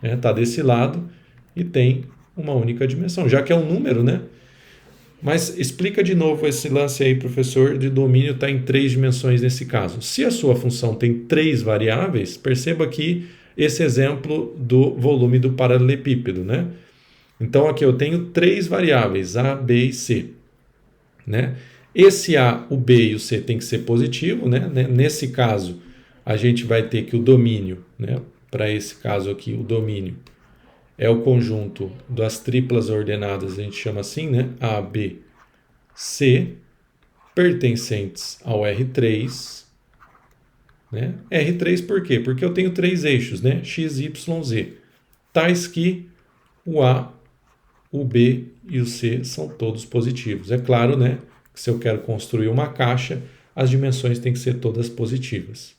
Está desse lado e tem uma única dimensão, já que é um número, né? Mas explica de novo esse lance aí, professor, de domínio está em 3 dimensões nesse caso. Se a sua função tem 3 variáveis, perceba aqui esse exemplo do volume do paralelepípedo, né? Então aqui eu tenho 3 variáveis, A, B e C, né? Esse A, o B e o C tem que ser positivo, né? Nesse caso, a gente vai ter que o domínio, né? Para esse caso aqui, o domínio é o conjunto das triplas ordenadas, a gente chama assim, né? A, B, C, pertencentes ao R3. Né? R3 por quê? Porque eu tenho 3 eixos, né? X, Y, Z. Tais que o A, o B e o C são todos positivos. É claro, né? Que se eu quero construir uma caixa, as dimensões têm que ser todas positivas.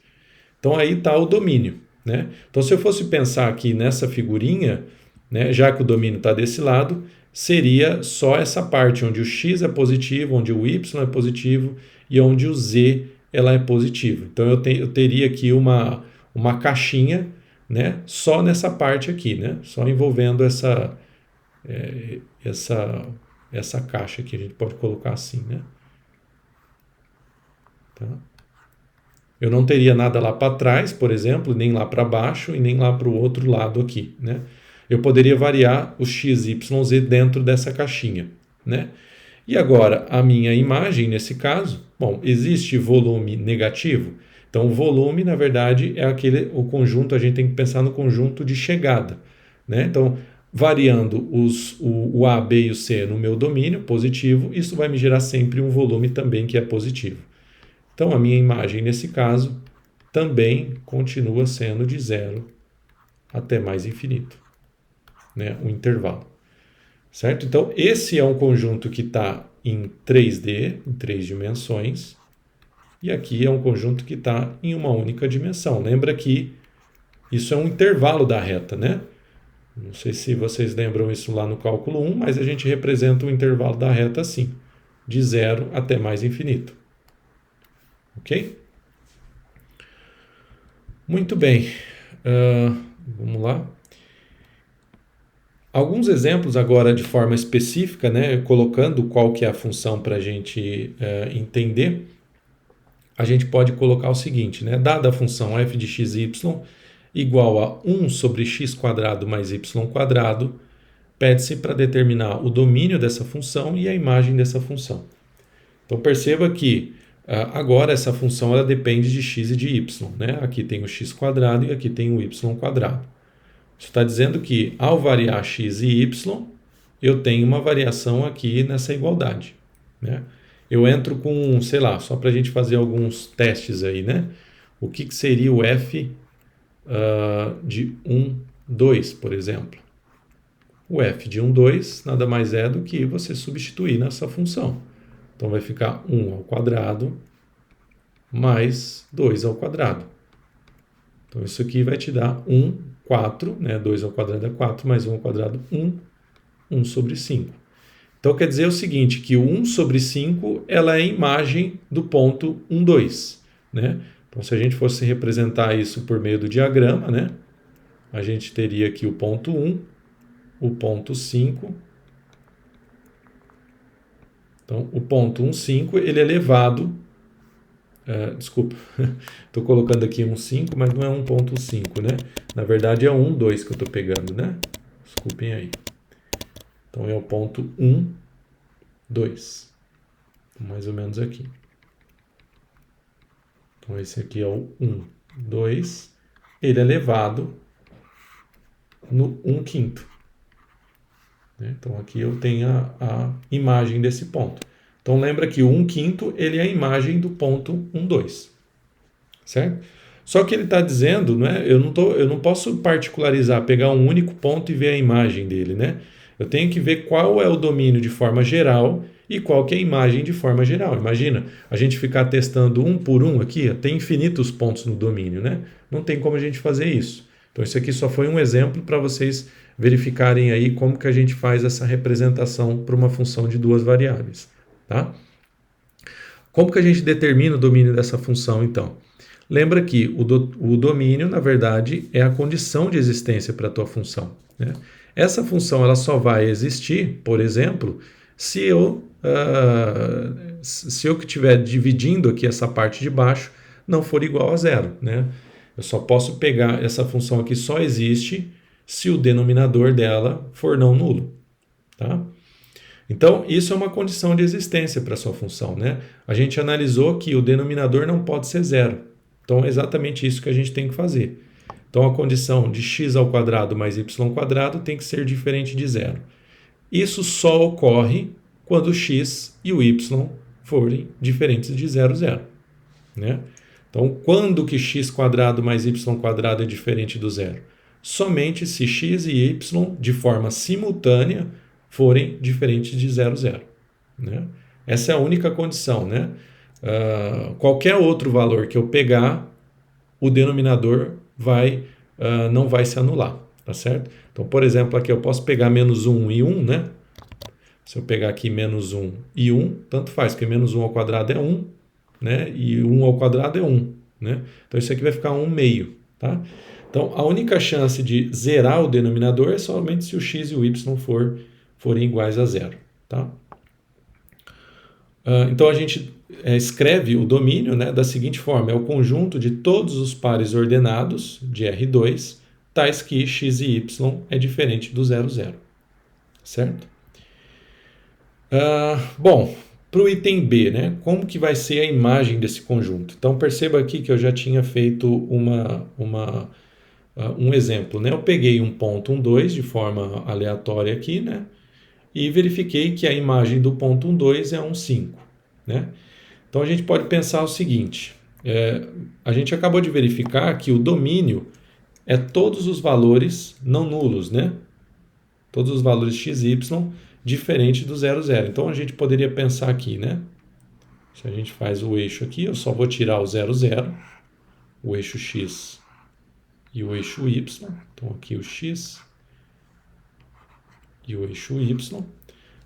Então aí está o domínio, né? Então se eu fosse pensar aqui nessa figurinha, né, já que o domínio está desse lado, seria só essa parte onde o x é positivo, onde o y é positivo e onde o z ela é positiva. Então eu teria aqui uma caixinha, né, só nessa parte aqui, né, só envolvendo essa caixa aqui, a gente pode colocar assim, né? Tá? Eu não teria nada lá para trás, por exemplo, nem lá para baixo e nem lá para o outro lado aqui, né? eu poderia variar os x, y, z dentro dessa caixinha, né? E agora, a minha imagem, nesse caso, bom, existe volume negativo? Então, o volume, na verdade, é o conjunto, a gente tem que pensar no conjunto de chegada, né? Então, variando o A, B e o C no meu domínio positivo, isso vai me gerar sempre um volume também que é positivo. Então, a minha imagem, nesse caso, também continua sendo de 0 até mais infinito, né? O intervalo. Certo? Então, esse é um conjunto que está em 3D, em 3 dimensões, e aqui é um conjunto que está em uma única dimensão. Lembra que isso é um intervalo da reta, né? Não sei se vocês lembram isso lá no cálculo 1, mas a gente representa o intervalo da reta assim, de 0 até mais infinito. Ok? Muito bem. Vamos lá. Alguns exemplos agora de forma específica, né, colocando qual que é a função para a gente entender, a gente pode colocar o seguinte, né, dada a função f de x e y igual a 1 sobre x quadrado mais y quadrado, pede-se para determinar o domínio dessa função e a imagem dessa função. Então perceba que agora essa função ela depende de x e de y, né? Aqui tem o x quadrado e aqui tem o y quadrado. Isso está dizendo que, ao variar x e y, eu tenho uma variação aqui nessa igualdade, né? Eu entro com, sei lá, só para a gente fazer alguns testes aí, né? O que seria o f de 1, 2, por exemplo? O f de 1, 2 nada mais é do que você substituir nessa função. Então, vai ficar 1 ao quadrado mais 2 ao quadrado. Então, isso aqui vai te dar 1, 4, né? 2 ao quadrado é 4, mais 1 ao quadrado, 1 sobre 5. Então, quer dizer o seguinte, que o 1 sobre 5 ela é a imagem do ponto 1, 2. Né? Então, se a gente fosse representar isso por meio do diagrama, né? A gente teria aqui o ponto 1, o ponto 5. Então, o ponto 1, 5, ele é elevado... desculpa, estou colocando aqui 1, 5, mas não é 1.5, né? Na verdade é 1, 2 que eu estou pegando, né? Desculpem aí. Então é o ponto 1, 2. Mais ou menos aqui. Então esse aqui é o 1, 2. Ele é elevado no 1 quinto. Então aqui eu tenho a imagem desse ponto. Então lembra que o 1 quinto ele é a imagem do ponto 1, 2. Certo? Só que ele está dizendo, né, eu não posso particularizar, pegar um único ponto e ver a imagem dele. Né? Eu tenho que ver qual é o domínio de forma geral e qual que é a imagem de forma geral. Imagina, a gente ficar testando um por um aqui, tem infinitos pontos no domínio. Né? Não tem como a gente fazer isso. Então isso aqui só foi um exemplo para vocês verificarem aí como que a gente faz essa representação para uma função de duas variáveis. Tá? Como que a gente determina o domínio dessa função, então? Lembra que o domínio, na verdade, é a condição de existência para a tua função. Né? Essa função ela só vai existir, por exemplo, se eu que estiver dividindo aqui essa parte de baixo não for igual a 0. Né? Eu só posso pegar essa função aqui, só existe se o denominador dela for não nulo. Tá? Então, isso é uma condição de existência para a sua função. Né? A gente analisou que o denominador não pode ser 0. Então, é exatamente isso que a gente tem que fazer. Então, a condição de x ao quadrado mais y quadrado tem que ser diferente de 0. Isso só ocorre quando o x e o y forem diferentes de 0, 0. Né? Então, quando que x quadrado mais y quadrado é diferente do 0? Somente se x e y, de forma simultânea, forem diferentes de 0, 0. Né? Essa é a única condição. Né? Qualquer outro valor que eu pegar, o denominador não vai se anular. Tá certo? Então, por exemplo, aqui eu posso pegar menos 1 e 1, né? Se eu pegar aqui menos 1 e 1, tanto faz, porque menos 1 ao quadrado é 1, né? E 1 ao quadrado é 1. Né? Então, isso aqui vai ficar 1 meio. Tá? Então, a única chance de zerar o denominador é somente se o x e o y forem iguais a 0. Tá? Então, a gente escreve o domínio, né, da seguinte forma. É o conjunto de todos os pares ordenados de R2 tais que x e y é diferente do 0, 0. Certo? Bom, para o item B, né? Como que vai ser a imagem desse conjunto? Então, perceba aqui que eu já tinha feito um exemplo, né? Eu peguei um ponto 1, 2 de forma aleatória aqui, né? E verifiquei que a imagem do ponto 1, 2 é um 5, né? Então, a gente pode pensar o seguinte, a gente acabou de verificar que o domínio é todos os valores não nulos, né? Todos os valores x e y diferente do 0, 0. Então, a gente poderia pensar aqui, né? Se a gente faz o eixo aqui, eu só vou tirar o 0, 0, o eixo x e o eixo y. Então, aqui o x e o eixo y.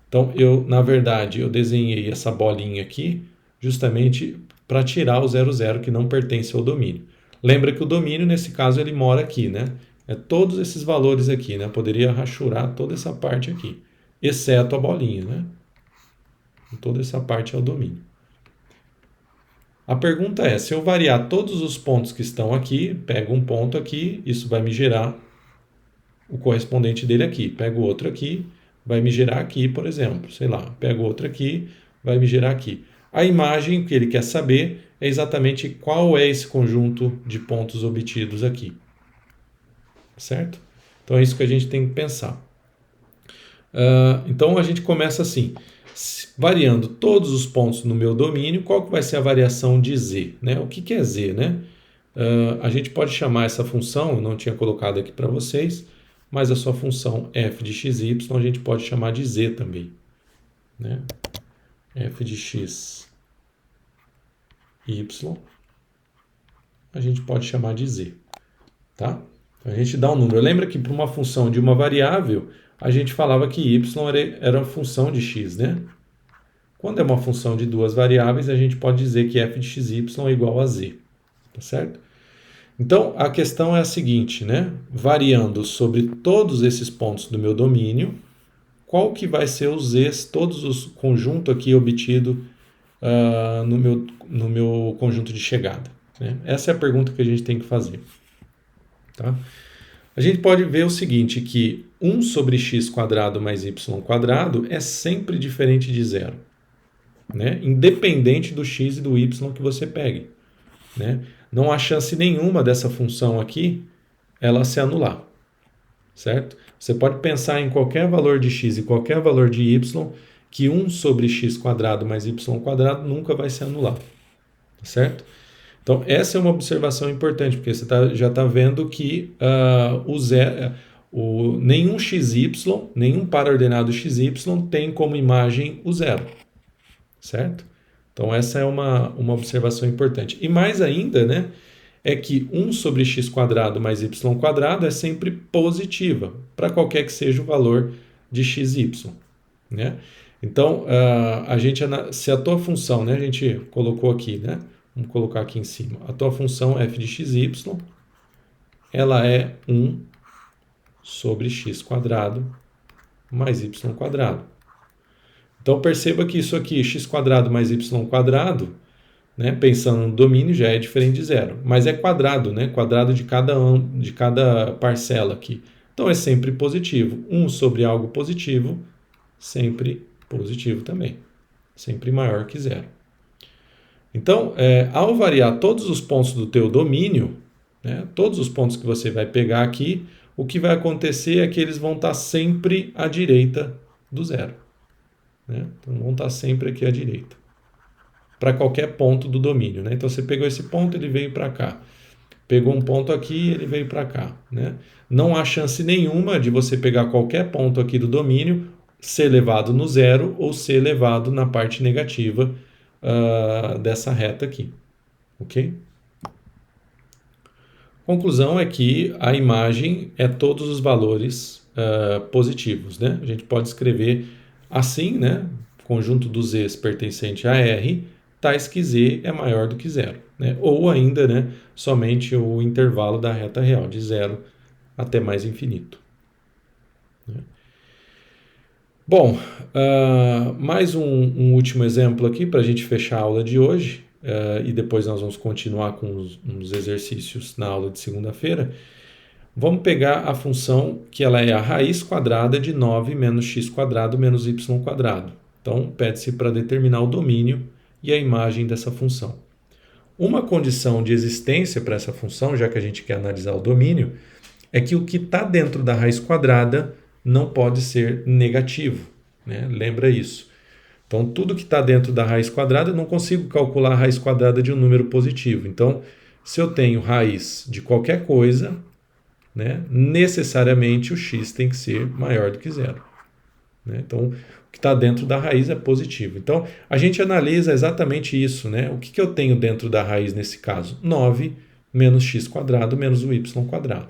Então, na verdade, eu desenhei essa bolinha aqui justamente para tirar o 0, 0 que não pertence ao domínio. Lembra que o domínio, nesse caso, ele mora aqui, né? É todos esses valores aqui, né? Eu poderia rachurar toda essa parte aqui, exceto a bolinha, né? Toda essa parte é o domínio. A pergunta é, se eu variar todos os pontos que estão aqui, pego um ponto aqui, isso vai me gerar o correspondente dele aqui. Pego outro aqui, vai me gerar aqui, por exemplo. Sei lá, pego outro aqui, vai me gerar aqui. A imagem que ele quer saber é exatamente qual é esse conjunto de pontos obtidos aqui. Certo? Então é isso que a gente tem que pensar. Então a gente começa assim, variando todos os pontos no meu domínio, qual que vai ser a variação de z? Né? O que é z? Né? A gente pode chamar essa função, eu não tinha colocado aqui para vocês, mas a sua função f de x e y a gente pode chamar de z também. Né? F de x y a gente pode chamar de z. Tá? Então, a gente dá um número. Lembra que para uma função de uma variável, a gente falava que y era a função de x, né? Quando é uma função de duas variáveis, a gente pode dizer que f de x e y é igual a z. Tá certo? Então, a questão é a seguinte, né? Variando sobre todos esses pontos do meu domínio, qual que vai ser os z's, todos os conjuntos aqui obtido no meu conjunto de chegada? Né? Essa é a pergunta que a gente tem que fazer. Tá? A gente pode ver o seguinte, que 1 sobre x quadrado mais y quadrado é sempre diferente de zero, né? Independente do x e do y que você pegue. Né? Não há chance nenhuma dessa função aqui ela se anular. Certo? Você pode pensar em qualquer valor de x e qualquer valor de y, que 1 sobre x quadrado mais y quadrado nunca vai se anular. Certo? Então, essa é uma observação importante, porque você já está vendo que nenhum xy, nenhum par-ordenado xy tem como imagem o zero. Certo? Então, essa é uma observação importante. E mais ainda, né, é que 1 sobre x quadrado mais y quadrado é sempre positiva, para qualquer que seja o valor de x e y. Né? Então, se a tua função, né, a gente colocou aqui, né? Vamos colocar aqui em cima. A tua função f de xy, ela é 1 sobre x quadrado mais y quadrado. Então, perceba que isso aqui, x quadrado mais y quadrado, né, pensando no domínio, já é diferente de zero. Mas é quadrado, né? Quadrado de cada parcela aqui. Então, é sempre positivo. 1 sobre algo positivo, sempre positivo também. Sempre maior que zero. Então, ao variar todos os pontos do teu domínio, né, todos os pontos que você vai pegar aqui, o que vai acontecer é que eles vão estar sempre à direita do zero. Né? Então, vão estar sempre aqui à direita. Para qualquer ponto do domínio. Né? Então, você pegou esse ponto, ele veio para cá. Pegou um ponto aqui, ele veio para cá. Né? Não há chance nenhuma de você pegar qualquer ponto aqui do domínio, ser levado no zero ou ser levado na parte negativa dessa reta aqui, ok? Conclusão é que a imagem é todos os valores positivos, né? A gente pode escrever assim, né? Conjunto dos z's pertencente a R, tais que z é maior do que zero, né? Ou ainda, né? Somente o intervalo da reta real, de zero até mais infinito. Né? Bom, mais um último exemplo aqui para a gente fechar a aula de hoje, e depois nós vamos continuar com uns exercícios na aula de segunda-feira. Vamos pegar a função que ela é a raiz quadrada de 9 menos x quadrado menos y quadrado. Então, pede-se para determinar o domínio e a imagem dessa função. Uma condição de existência para essa função, já que a gente quer analisar o domínio, é que o que está dentro da raiz quadrada não pode ser negativo, né? Lembra isso. Então, tudo que está dentro da raiz quadrada, eu não consigo calcular a raiz quadrada de um número positivo. Então, se eu tenho raiz de qualquer coisa, né, necessariamente o x tem que ser maior do que zero. Né? Então, o que está dentro da raiz é positivo. Então, a gente analisa exatamente isso. Né? O que eu tenho dentro da raiz nesse caso? 9 menos x quadrado menos o y quadrado.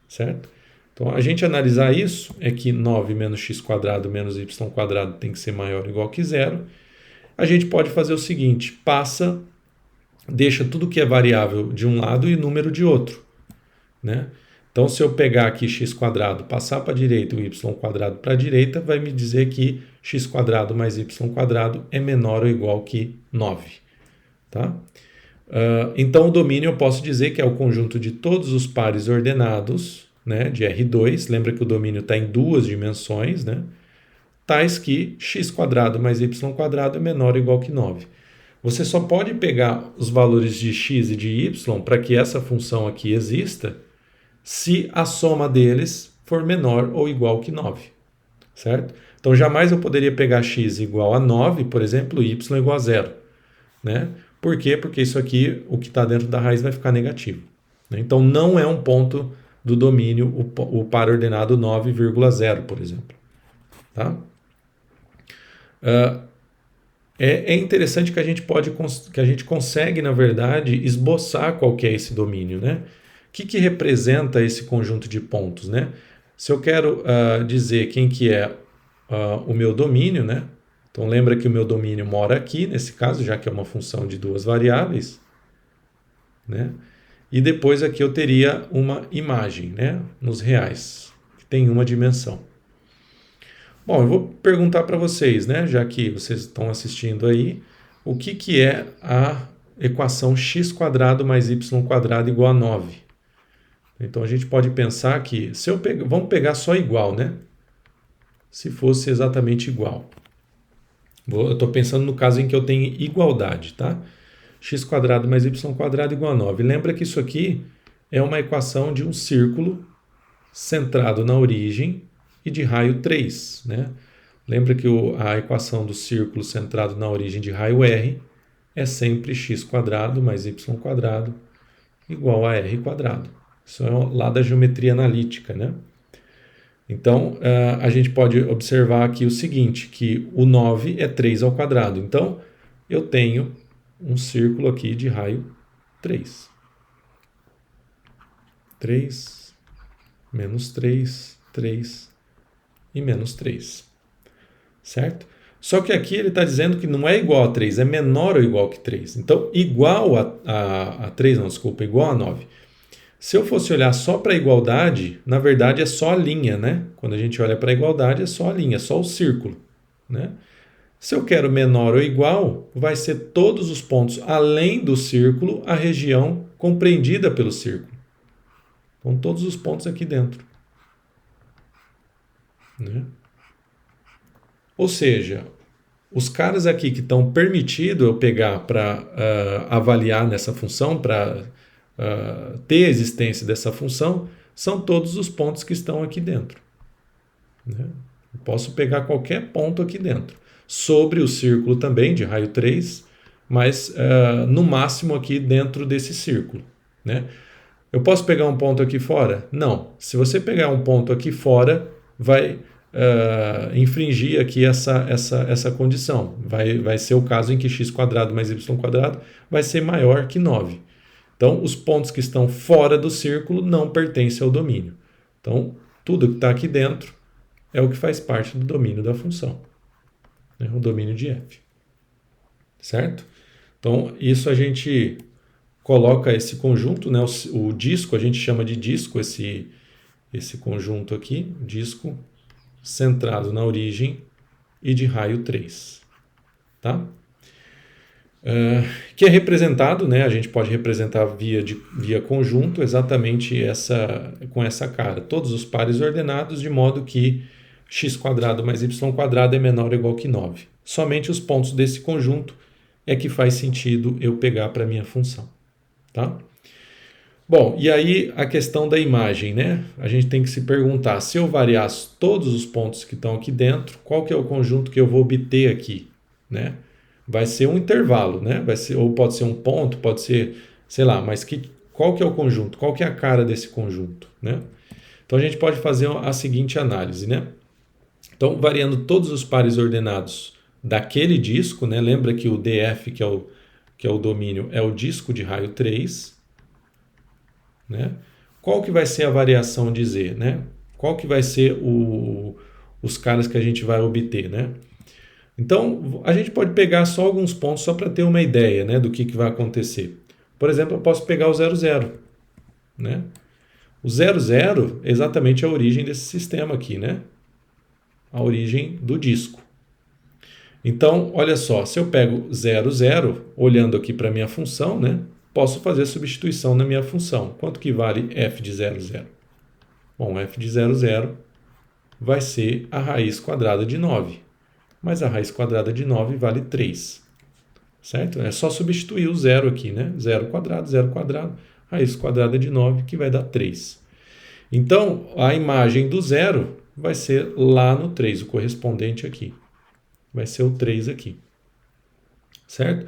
Certo? Então, a gente analisar isso é que 9 menos x quadrado menos y quadrado tem que ser maior ou igual que zero. A gente pode fazer o seguinte, deixa tudo que é variável de um lado e número de outro. Né? Então, se eu pegar aqui x quadrado, passar para a direita e o y quadrado para a direita, vai me dizer que x quadrado mais y quadrado é menor ou igual que 9. Tá? Então, o domínio eu posso dizer que é o conjunto de todos os pares ordenados, né, de R2. Lembra que o domínio está em duas dimensões, né? Tais que x quadrado mais y quadrado é menor ou igual que 9. Você só pode pegar os valores de x e de y para que essa função aqui exista se a soma deles for menor ou igual que 9, certo? Então, jamais eu poderia pegar x igual a 9, por exemplo, y igual a 0, né? Por quê? Porque isso aqui, o que está dentro da raiz vai ficar negativo. Né? Então, não é um ponto do domínio o par ordenado 9,0, por exemplo. Tá? É interessante que a gente consegue, na verdade, esboçar qual que é esse domínio, né? O que representa esse conjunto de pontos, né? Se eu quero dizer quem que é o meu domínio, né? Então lembra que o meu domínio mora aqui, nesse caso, já que é uma função de duas variáveis, né? E depois aqui eu teria uma imagem, né? Nos reais, que tem uma dimensão. Bom, eu vou perguntar para vocês, né? Já que vocês estão assistindo aí, o que é a equação x quadrado mais y quadrado igual a 9? Então a gente pode pensar que, vamos pegar só igual, né? Se fosse exatamente igual. Eu estou pensando no caso em que eu tenho igualdade, tá? X quadrado mais y quadrado igual a 9. Lembra que isso aqui é uma equação de um círculo centrado na origem e de raio 3, né? Lembra que a equação do círculo centrado na origem de raio R é sempre x quadrado mais y quadrado igual a r quadrado. Isso é lá da geometria analítica, né? Então, a gente pode observar aqui o seguinte, que o 9 é 3 ao quadrado. Então, eu tenho um círculo aqui de raio 3. 3, menos 3, 3 e menos 3. Certo? Só que aqui ele está dizendo que não é igual a 3, é menor ou igual que 3. Então, igual a 3, não, desculpa, igual a 9. Se eu fosse olhar só para a igualdade, na verdade é só a linha, né? Quando a gente olha para a igualdade é só a linha, é só o círculo, né? Se eu quero menor ou igual, vai ser todos os pontos além do círculo, a região compreendida pelo círculo. Então, todos os pontos aqui dentro. Né? Ou seja, os caras aqui que estão permitidos eu pegar para avaliar nessa função, para ter a existência dessa função, são todos os pontos que estão aqui dentro. Né? Eu posso pegar qualquer ponto aqui dentro. Sobre o círculo também, de raio 3, mas no máximo aqui dentro desse círculo. Né? Eu posso pegar um ponto aqui fora? Não. Se você pegar um ponto aqui fora, vai infringir aqui essa condição. Vai ser o caso em que x quadrado mais y quadrado vai ser maior que 9. Então, os pontos que estão fora do círculo não pertencem ao domínio. Então, tudo que está aqui dentro é o que faz parte do domínio da função. Né? O domínio de f. Certo? Então, isso a gente coloca esse conjunto, né? O disco, a gente chama de disco esse conjunto aqui, disco centrado na origem e de raio 3. Tá? que é representado, né? A gente pode representar via conjunto exatamente com essa cara. Todos os pares ordenados de modo que x² mais y² é menor ou igual que 9. Somente os pontos desse conjunto é que faz sentido eu pegar para a minha função. Tá? Bom, e aí a questão da imagem, né? A gente tem que se perguntar, se eu variar todos os pontos que estão aqui dentro, qual que é o conjunto que eu vou obter aqui, né? Vai ser um intervalo, né? Vai ser, ou pode ser um ponto, pode ser, sei lá, mas qual que é o conjunto? Qual que é a cara desse conjunto, né? Então a gente pode fazer a seguinte análise, né? Então, variando todos os pares ordenados daquele disco, né? Lembra que o DF, que é o domínio, é o disco de raio 3, né? Qual que vai ser a variação de Z, né? Qual que vai ser os caras que a gente vai obter, né? Então, a gente pode pegar só alguns pontos só para ter uma ideia, né, do que vai acontecer. Por exemplo, eu posso pegar o 00, né? O 00 é exatamente a origem desse sistema aqui, né? A origem do disco. Então, olha só, se eu pego 00, olhando aqui para a minha função, né, posso fazer a substituição na minha função. Quanto que vale f de 00? Bom, f de 00 vai ser a raiz quadrada de 9. Mas a raiz quadrada de 9 vale 3. Certo? É só substituir o zero aqui, né? 0², raiz quadrada de 9, que vai dar 3. Então, a imagem do zero vai ser lá no 3, o correspondente aqui. Vai ser o 3 aqui. Certo?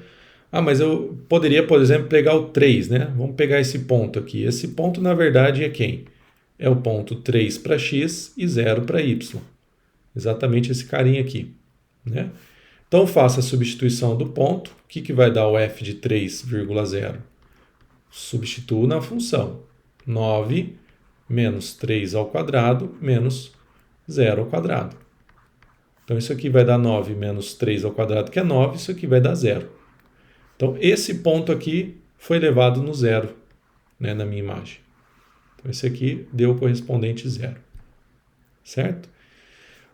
Ah, mas eu poderia, por exemplo, pegar o 3, né? Vamos pegar esse ponto aqui. Esse ponto, na verdade, é quem? É o ponto 3 para x e 0 para y. Exatamente esse carinha aqui, né? Então, faça a substituição do ponto. O que vai dar o f de 3,0? Substituo na função. 9 menos 3 ao quadrado menos 0 ao quadrado. Então, isso aqui vai dar 9 menos 3 ao quadrado, que é 9. Isso aqui vai dar 0. Então, esse ponto aqui foi levado no zero, né, na minha imagem. Então, esse aqui deu o correspondente 0. Certo?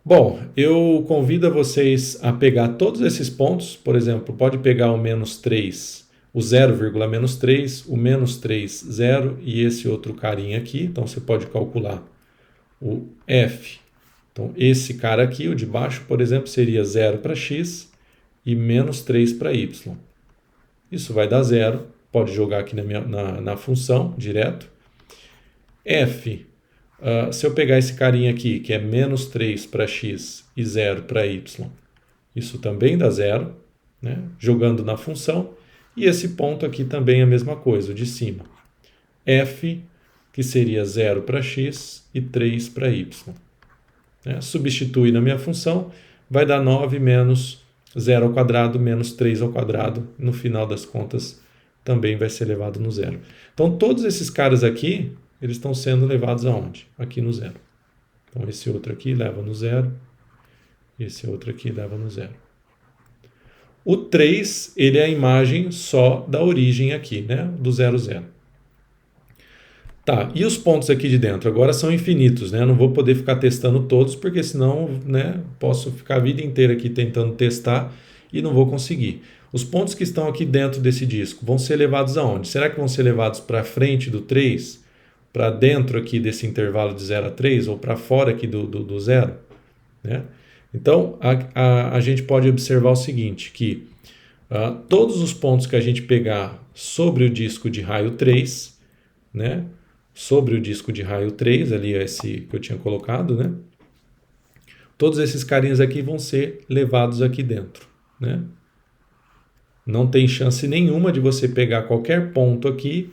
Bom, eu convido vocês a pegar todos esses pontos, por exemplo, pode pegar o menos 3, o 0,-3, o menos 3, 0 e esse outro carinha aqui. Então, você pode calcular o f. Então, esse cara aqui, o de baixo, por exemplo, seria 0 para x e menos 3 para y. Isso vai dar 0, pode jogar aqui na função direto. F. Se eu pegar esse carinha aqui, que é menos 3 para x e 0 para y, isso também dá 0, né? Jogando na função. E esse ponto aqui também é a mesma coisa, o de cima. F, que seria 0 para x e 3 para y. Né? Substitui na minha função, vai dar 9 menos 0 ao quadrado menos 3 ao quadrado. No final das contas, também vai ser elevado no zero. Então, todos esses caras aqui, eles estão sendo levados aonde? Aqui no zero. Então, esse outro aqui leva no zero. Esse outro aqui leva no zero. O 3, ele é a imagem só da origem aqui, né? Do 0, 0. Tá, e os pontos aqui de dentro? Agora são infinitos, né? Eu não vou poder ficar testando todos, porque senão, né, posso ficar a vida inteira aqui tentando testar e não vou conseguir. Os pontos que estão aqui dentro desse disco vão ser levados aonde? Será que vão ser levados para frente do 3? Para dentro aqui desse intervalo de 0 a 3 ou para fora aqui do 0, né? Então, a gente pode observar o seguinte, que todos os pontos que a gente pegar sobre o disco de raio 3, né? Sobre o disco de raio 3, ali esse que eu tinha colocado, né? Todos esses carinhas aqui vão ser levados aqui dentro, né? Não tem chance nenhuma de você pegar qualquer ponto aqui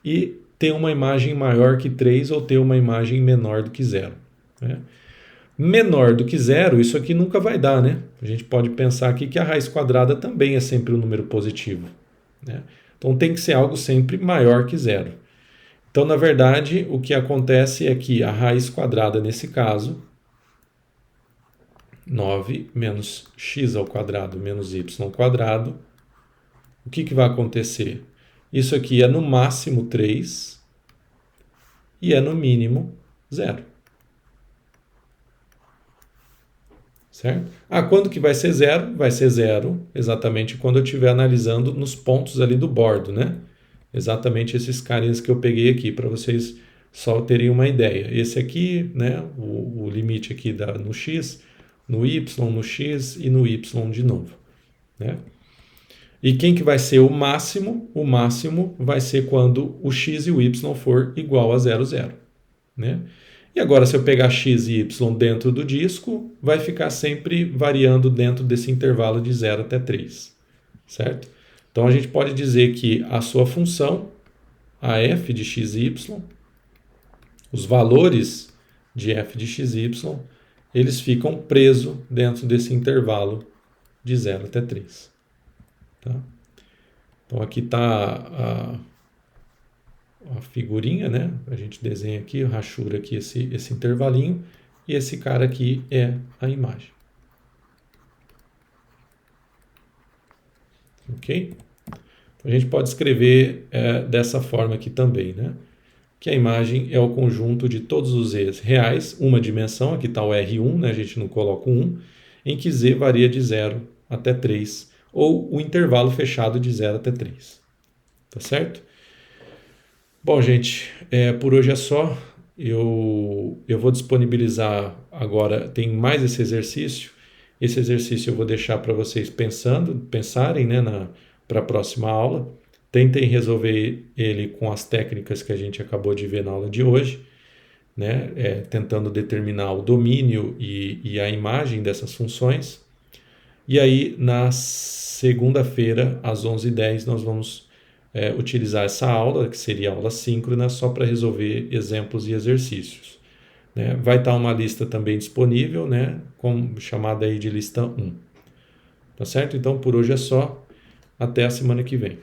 e ter uma imagem maior que 3 ou ter uma imagem menor do que 0. Né? Menor do que 0, isso aqui nunca vai dar, né? A gente pode pensar aqui que a raiz quadrada também é sempre um número positivo. Né? Então tem que ser algo sempre maior que 0. Então, na verdade, o que acontece é que a raiz quadrada, nesse caso, 9 menos x ao quadrado menos y ao quadrado, o que vai acontecer? Isso aqui é no máximo 3 e é no mínimo 0. certo? Quando que vai ser zero? Vai ser zero exatamente quando eu estiver analisando nos pontos ali do bordo, né? Exatamente esses carinhas que eu peguei aqui, para vocês só terem uma ideia. Esse aqui, né, o limite aqui no x, no y, no x e no y de novo, né? E quem que vai ser o máximo? O máximo vai ser quando o x e o y for igual a 0, 0, né? E agora, se eu pegar x e y dentro do disco, vai ficar sempre variando dentro desse intervalo de 0 até 3, certo? Então, a gente pode dizer que a sua função, a f de x e y, os valores de f de x e y, eles ficam presos dentro desse intervalo de 0 até 3. Tá? Então, aqui está a figurinha, né? A gente desenha aqui, rachura aqui esse intervalinho, e esse cara aqui é a imagem. Ok? Então, a gente pode escrever dessa forma aqui também, né? Que a imagem é o conjunto de todos os z's reais, uma dimensão, aqui está o R1, né? A gente não coloca o 1, em que z varia de 0 até 3, ou o intervalo fechado de 0 até 3. Tá certo? Bom, gente, por hoje é só. Eu vou disponibilizar agora, tem mais esse exercício. Esse exercício eu vou deixar para vocês pensarem, né, para a próxima aula. Tentem resolver ele com as técnicas que a gente acabou de ver na aula de hoje, né, tentando determinar o domínio e a imagem dessas funções. E aí, na segunda-feira, às 11h10, nós vamos utilizar essa aula, que seria a aula síncrona, só para resolver exemplos e exercícios. Né? Vai estar uma lista também disponível, né, chamada aí de lista 1. Tá certo? Então, por hoje é só. Até a semana que vem.